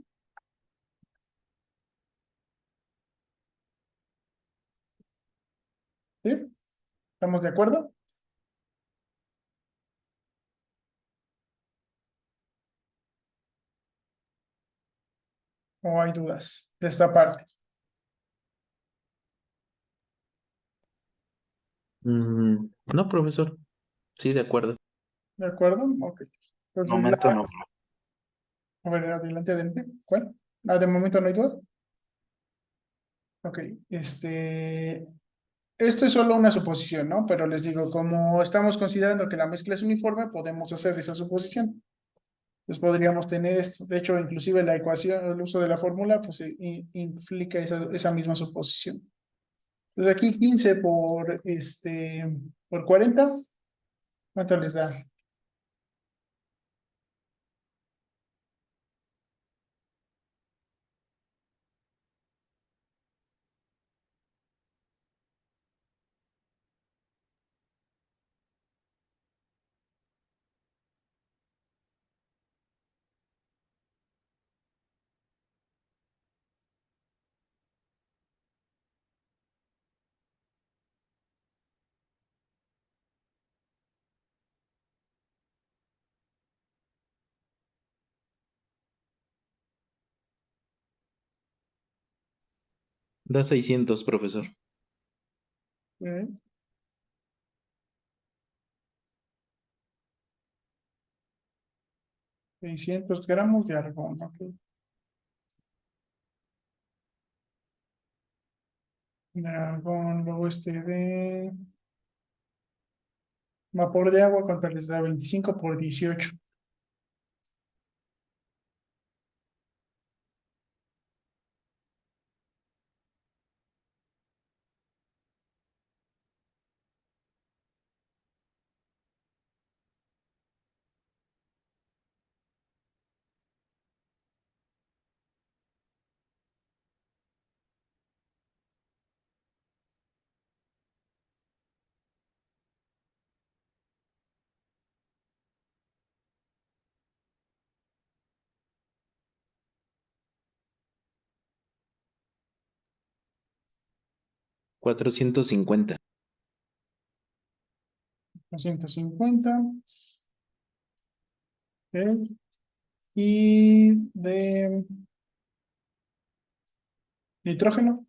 ¿Sí? ¿Estamos de acuerdo? ¿O hay dudas de esta parte? no, profesor. Sí, de acuerdo. ¿De acuerdo? Ok. De Entonces, momento no. a ver, adelante, adelante. ¿Cuál? Ah, de momento no hay duda. Ok, Esto es solo una suposición, ¿no? Pero les digo, como estamos considerando que la mezcla es uniforme, podemos hacer esa suposición. Pues podríamos tener esto. De hecho, inclusive la ecuación, el uso de la fórmula, pues implica esa misma suposición. Entonces aquí 15 por 40, ¿cuánto les da? Da 600, profesor. ¿Eh? 600 gramos de argón, ¿ok? De argón, luego de vapor de agua, ¿cuánto les da? 25 por 18. $450. 250. ¿Ok? Y de nitrógeno,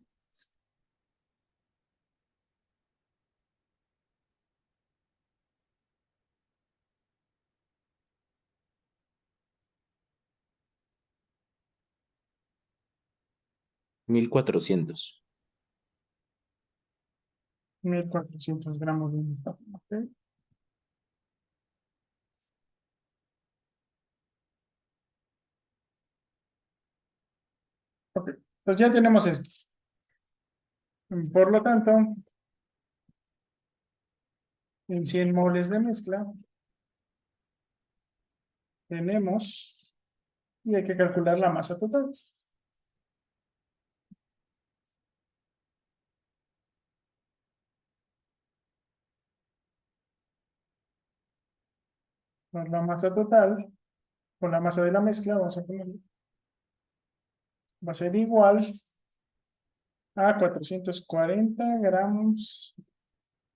1400. 1400 gramos de nitrógeno. ¿Ok? Ok, pues ya tenemos esto. Por lo tanto, en 100 moles de mezcla tenemos, y hay que calcular la masa total. Pues la masa total, con la masa de la mezcla, vamos a poner, va a ser igual a 440 gramos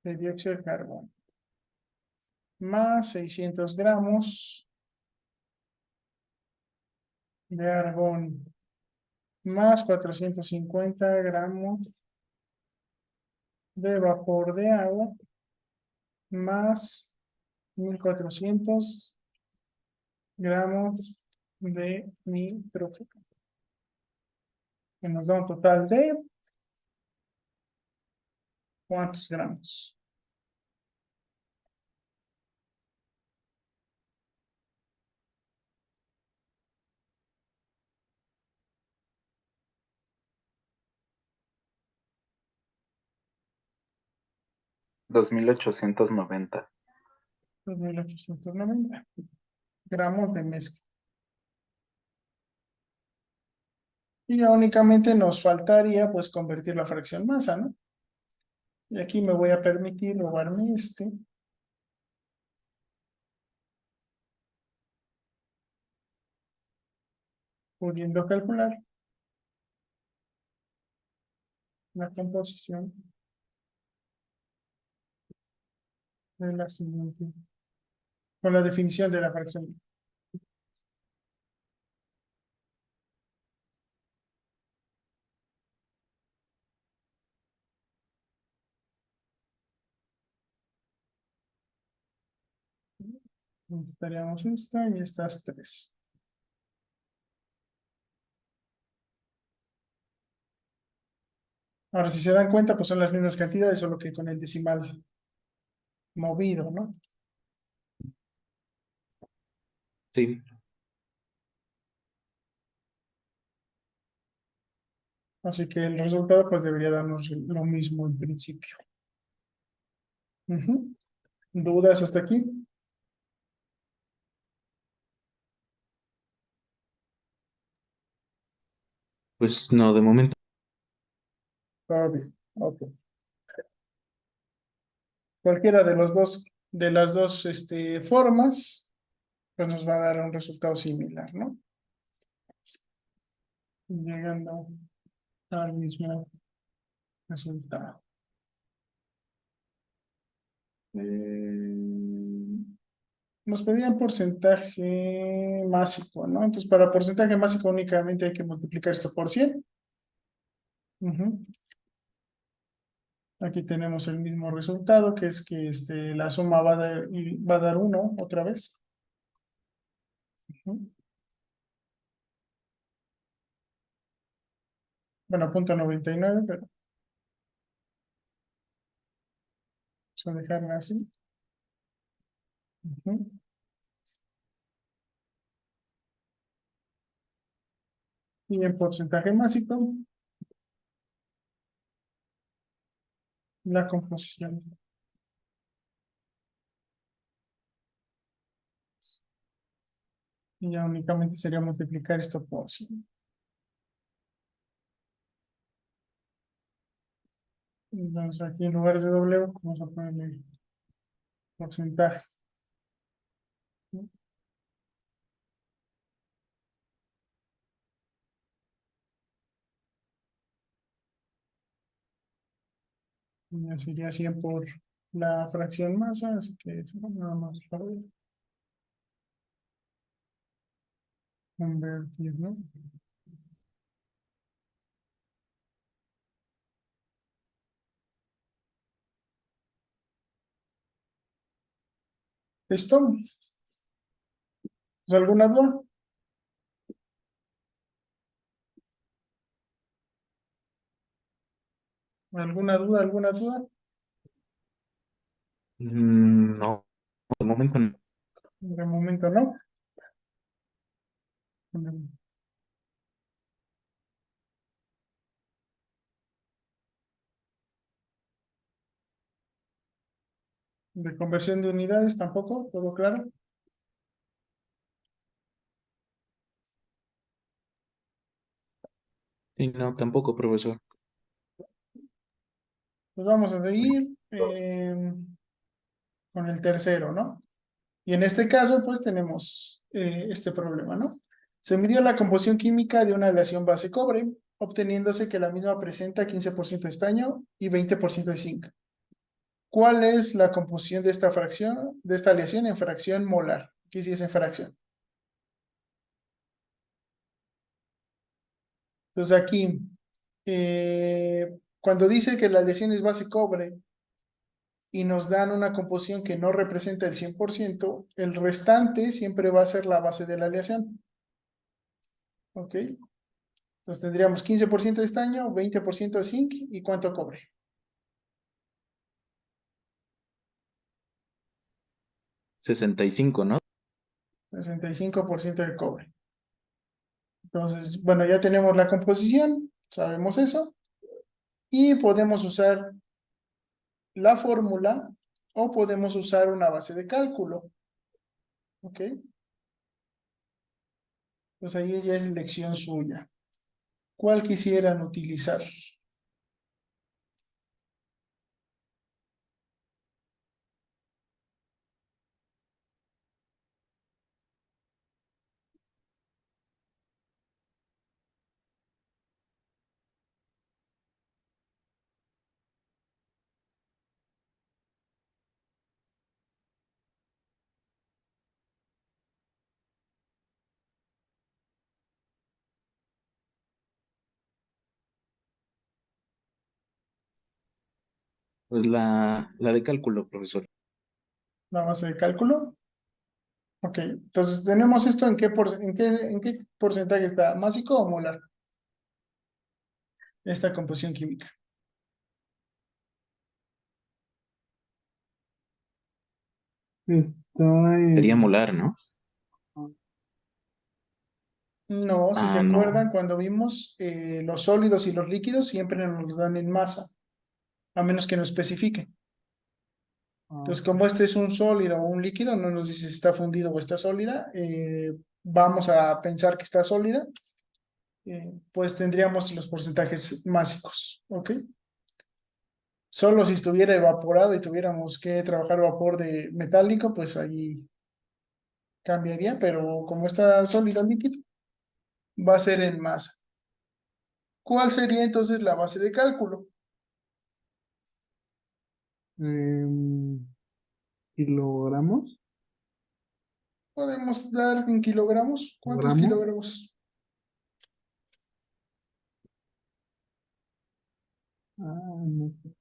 de dióxido de carbono, más 600 gramos de argón, más 450 gramos de vapor de agua, más 1400 gramos de nitrógeno, que nos da un total de ¿cuántos gramos? Dos mil ochocientos noventa. 2890 gramos de mezcla. Y ya únicamente nos faltaría pues convertir la fracción masa, ¿no? Y aquí me voy a permitir robarme pudiendo calcular la composición de la siguiente, con la definición de la fracción. Necesitaríamos esta y estas tres. Ahora, si se dan cuenta, pues son las mismas cantidades, solo que con el decimal movido, ¿no? Sí, Así que el resultado, pues debería darnos lo mismo en principio. Ujú. ¿Dudas hasta aquí? pues no, de momento. Todo bien. Ok. Cualquiera de los dos, de las dos formas, pues nos va a dar un resultado similar, ¿no? Llegando al mismo resultado. Nos pedían porcentaje másico, ¿no? Entonces, para porcentaje másico únicamente hay que multiplicar esto por 100. Ujú. Aquí tenemos el mismo resultado, que es que la suma va a dar 1 otra vez. Ujú. Bueno, punto 99, pero vamos a dejarla así. Ujú. Y en porcentaje másico, la composición. Y ya únicamente sería multiplicar esto por 100. Entonces aquí en lugar de W, vamos a ponerle porcentaje. Y ya sería 100 por la fracción masa, así que eso nada más para convertir, ¿no? ¿Listo? ¿Pues alguna duda? ¿Alguna duda? ¿Alguna duda? No, de momento no. De momento no. De conversión de unidades tampoco, todo claro. Sí, no, tampoco, profesor. Pues vamos a seguir con el tercero, ¿no? Y en este caso, pues tenemos este problema, ¿no? Se midió la composición química de una aleación base cobre, obteniéndose que la misma presenta 15% de estaño y 20% de zinc. ¿Cuál es la composición de esta fracción, de esta aleación en fracción molar? Aquí sí es en fracción. Entonces aquí, cuando dice que la aleación es base cobre y nos dan una composición que no representa el 100%, el restante siempre va a ser la base de la aleación. ¿Ok? Entonces tendríamos 15% de estaño, 20% de zinc y ¿cuánto cobre? 65, ¿no? 65% de cobre. Entonces, bueno, ya tenemos la composición, sabemos eso, y podemos usar la fórmula o podemos usar una base de cálculo. ¿Ok? Pues ahí ya es elección suya. ¿Cuál quisieran utilizar? Pues la de cálculo, profesor. La base de cálculo. Ok, entonces tenemos esto en qué porcentaje está, másico o molar, esta composición química. Está Sería en... molar, ¿no? No, si se Ah, no. acuerdan, cuando vimos los sólidos y los líquidos, siempre nos los dan en masa, a menos que no especifique. Entonces, como este es un sólido o un líquido, no nos dice si está fundido o está sólida, vamos a pensar que está sólida, pues tendríamos los porcentajes másicos, ¿ok? Solo si estuviera evaporado y tuviéramos que trabajar vapor de metálico, pues ahí cambiaría, pero como está sólido líquido, va a ser en masa. ¿Cuál sería entonces la base de cálculo? em, kilogramos. Podemos dar en kilogramos. ¿Cuántos ¿Gramos? kilogramos? Ah, no sé.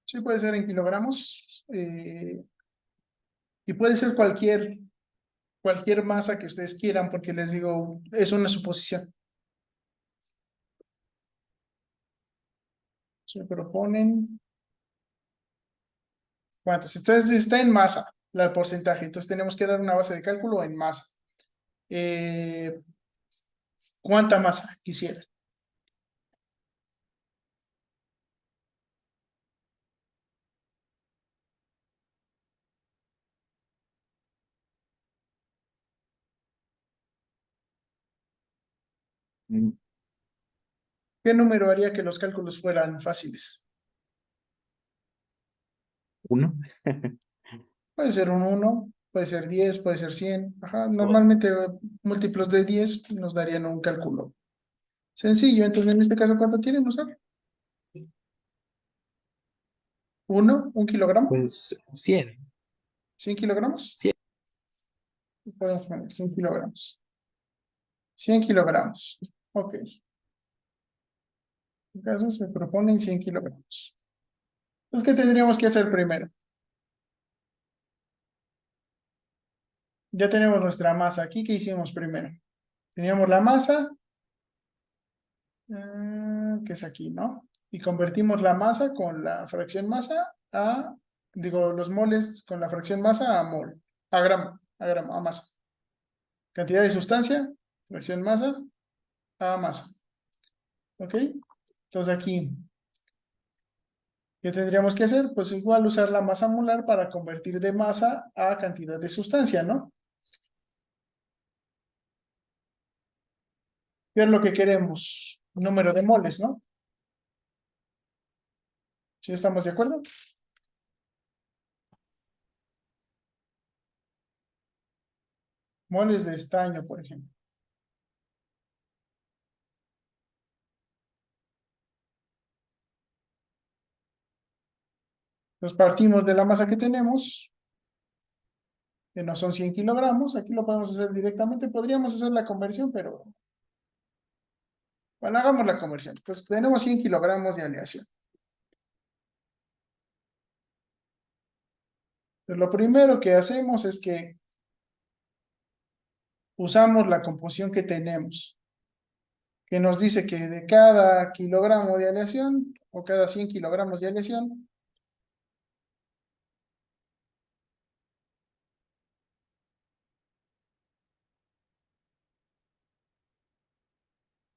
Sí, puede ser en kilogramos. Y puede ser cualquier masa que ustedes quieran, porque les digo, es una suposición. Se proponen cuántas. Entonces está en masa el porcentaje. Entonces tenemos que dar una base de cálculo en masa. Eh, ¿Cuánta masa quisiera? Mm, ¿Qué número haría que los cálculos fueran fáciles? ¿Uno? Puede ser un 1, puede ser 10, puede ser 100. Ajá, normalmente múltiplos de 10 nos darían un cálculo sencillo. Entonces, en este caso, ¿cuánto quieren usar? ¿Uno? ¿Un kilogramo? Pues 100. ¿100 kilogramos? 100. Podemos poner 100 kilogramos. 100 kilogramos. Ok. En este caso se proponen 100 kilogramos. Entonces, ¿qué tendríamos que hacer primero? Ya tenemos nuestra masa aquí. ¿Qué hicimos primero? Teníamos la masa, que es aquí, ¿no? Y convertimos la masa con la fracción masa digo, los moles con la fracción masa a mol, a gramo, a masa. Cantidad de sustancia, fracción masa a masa. ¿Ok? Entonces aquí, ¿qué tendríamos que hacer? Pues igual usar la masa molar para convertir de masa a cantidad de sustancia, ¿no? ¿Qué es lo que queremos? Número de moles, ¿no? ¿Sí estamos de acuerdo? Moles de estaño, por ejemplo. Entonces partimos de la masa que tenemos, que no son 100 kilogramos. Aquí lo podemos hacer directamente. Podríamos hacer la conversión, pero bueno, hagamos la conversión. Entonces tenemos 100 kilogramos de aleación. Entonces, lo primero que hacemos es que usamos la composición que tenemos, que nos dice que de cada kilogramo de aleación o cada 100 kilogramos de aleación,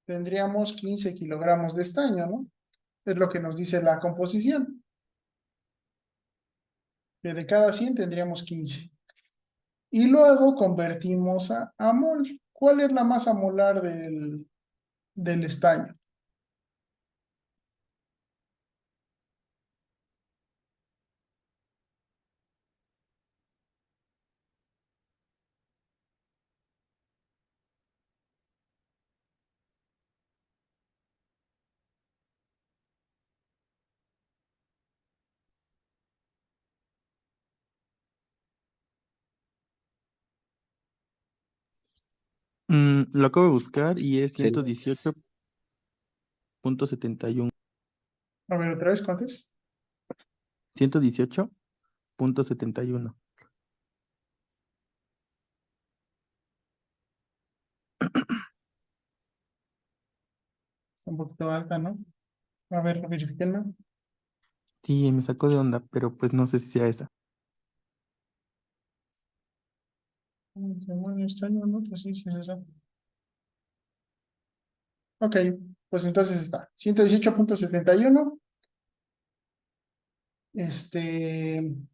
tendríamos 15 kilogramos de estaño, ¿no? Es lo que nos dice la composición, que de cada 100 tendríamos 15. Y luego convertimos a mol. ¿Cuál es la masa molar del estaño? Lo acabo de buscar y es Sería 118.71. A ver, otra vez, ¿cuánto es? 118.71. Está un poquito alta, ¿no? A ver, verifíquenlo. Sí, me sacó de onda, pero pues no sé si sea esa. Bueno, este año, ¿no? Pues sí, sí es esa. Ok, pues entonces está. 118.71,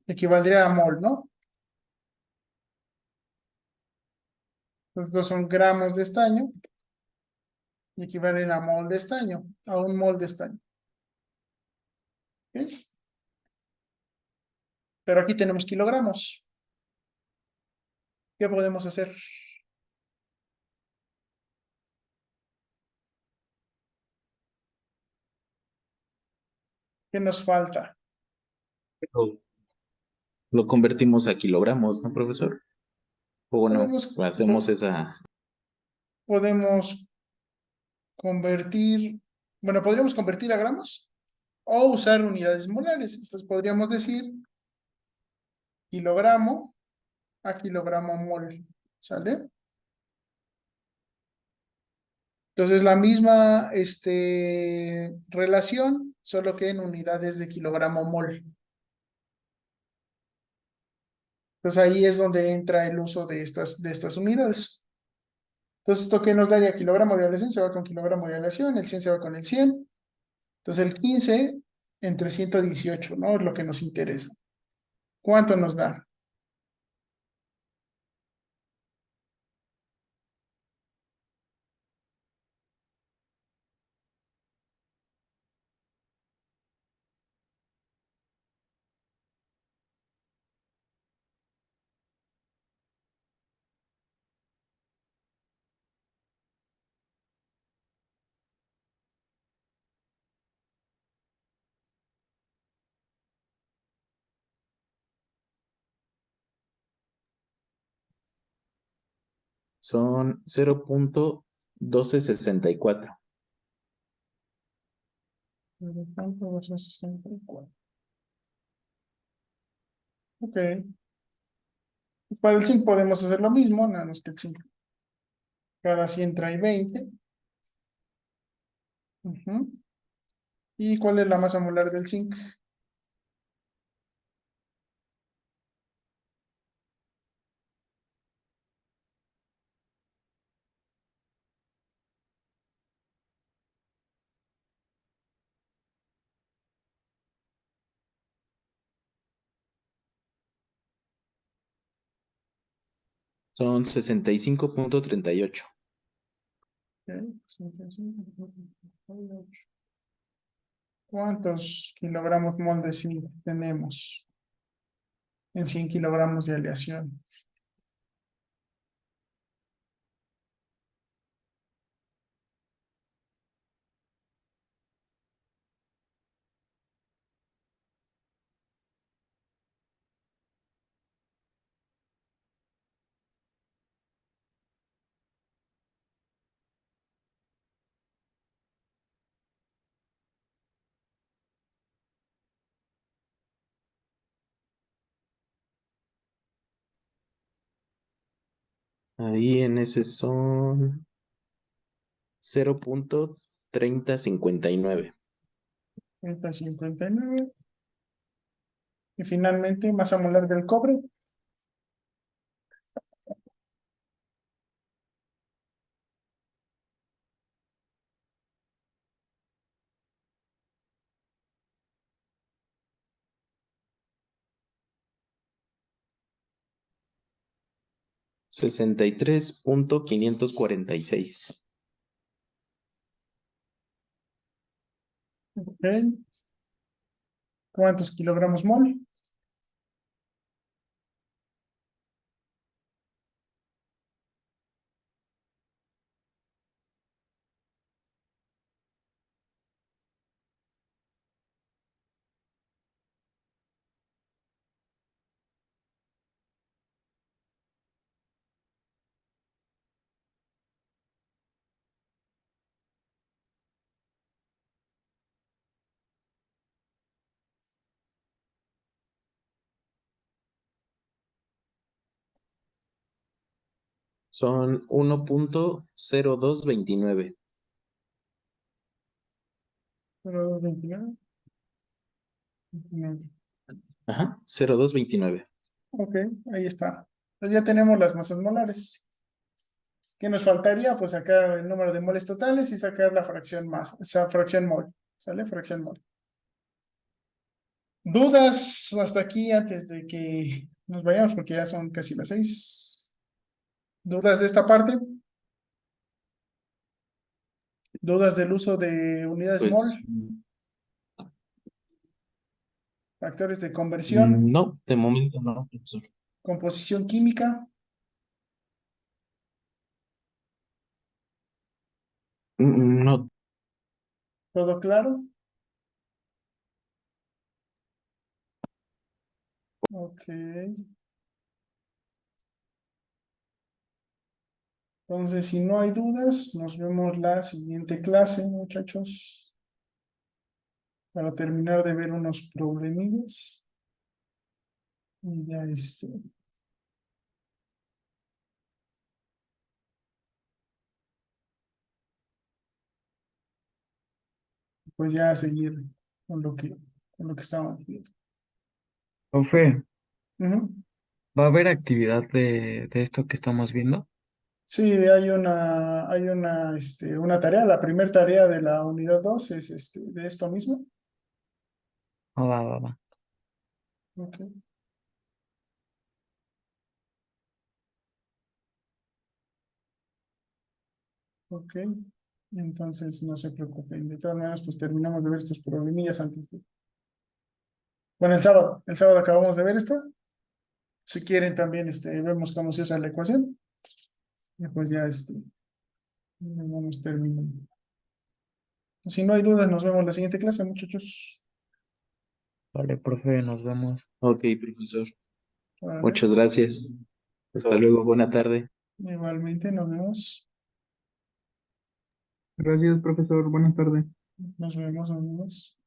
equivaldría a mol, ¿no? Los dos son gramos de estaño y equivalen a mol de estaño, a un mol de estaño. ¿Ok? Pero aquí tenemos kilogramos. ¿Qué podemos hacer? ¿Qué nos falta? Lo, lo convertimos a kilogramos, ¿no, profesor? O bueno, Podemos, hacemos esa. podemos convertir, bueno, podríamos convertir a gramos o usar unidades molares. Entonces podríamos decir kilogramo a kilogramo mol. ¿Sale? Entonces la misma relación, solo que en unidades de kilogramo mol. Entonces ahí es donde entra el uso de estas unidades. Entonces, ¿esto qué nos daría? Kilogramo de aleación se va con kilogramo de aleación, el 100 se va con el 100. Entonces el 15 entre 118, ¿no? Es lo que nos interesa. ¿Cuánto nos da? Son 0.1264. ¿Cuánto va a ser 64? Ok. Para el zinc podemos hacer lo mismo, nada más que el zinc. Cada 100 trae 20. Ujú. ¿Y cuál es la masa molar del zinc? Son 65.38. Ok, 65. ¿Cuántos kilogramos mol de zinc tenemos en 100 kilogramos de aleación? Ahí en ese son 0.3059. 159. Y finalmente, masa molar del cobre. 63.546. Ok. ¿Cuántos kilogramos mol? Son 1.0229. Pero 29. Ajá, 0229. Ok, ahí está. Entonces ya tenemos las masas molares. ¿Qué nos faltaría? Pues sacar el número de moles totales y sacar la fracción masa, o sea, fracción mol. ¿Sale? Fracción mol. ¿Dudas hasta aquí antes de que nos vayamos? Porque ya son casi las 6. ¿Dudas de esta parte? ¿Dudas del uso de unidades mol? Pues Factores de conversión, no, de momento no, profesor. composición química. No, ¿Todo claro? Ok. Entonces, si no hay dudas, nos vemos la siguiente clase, muchachos, para terminar de ver unos problemillas. Y ya pues ya seguir con lo que estábamos viendo. Profe, Ujú. ¿va a haber actividad de esto que estamos viendo? Sí, hay una tarea. La primera tarea de la unidad 2 es de esto mismo. Ah, va, va, va. Ok, ok. Entonces, no se preocupen. De todas maneras, pues terminamos de ver estos problemillas antes de. Bueno, el sábado acabamos de ver esto. Si quieren también, vemos cómo se usa la ecuación. Y pues ya, vamos terminando. Si no hay dudas, nos vemos en la siguiente clase, muchachos. Vale, profe, nos vemos. ok, profesor. Vale. Muchas gracias. Hasta luego, buena tarde. Igualmente, nos vemos. Gracias, profesor. Buenas tardes. Nos vemos, nos vemos.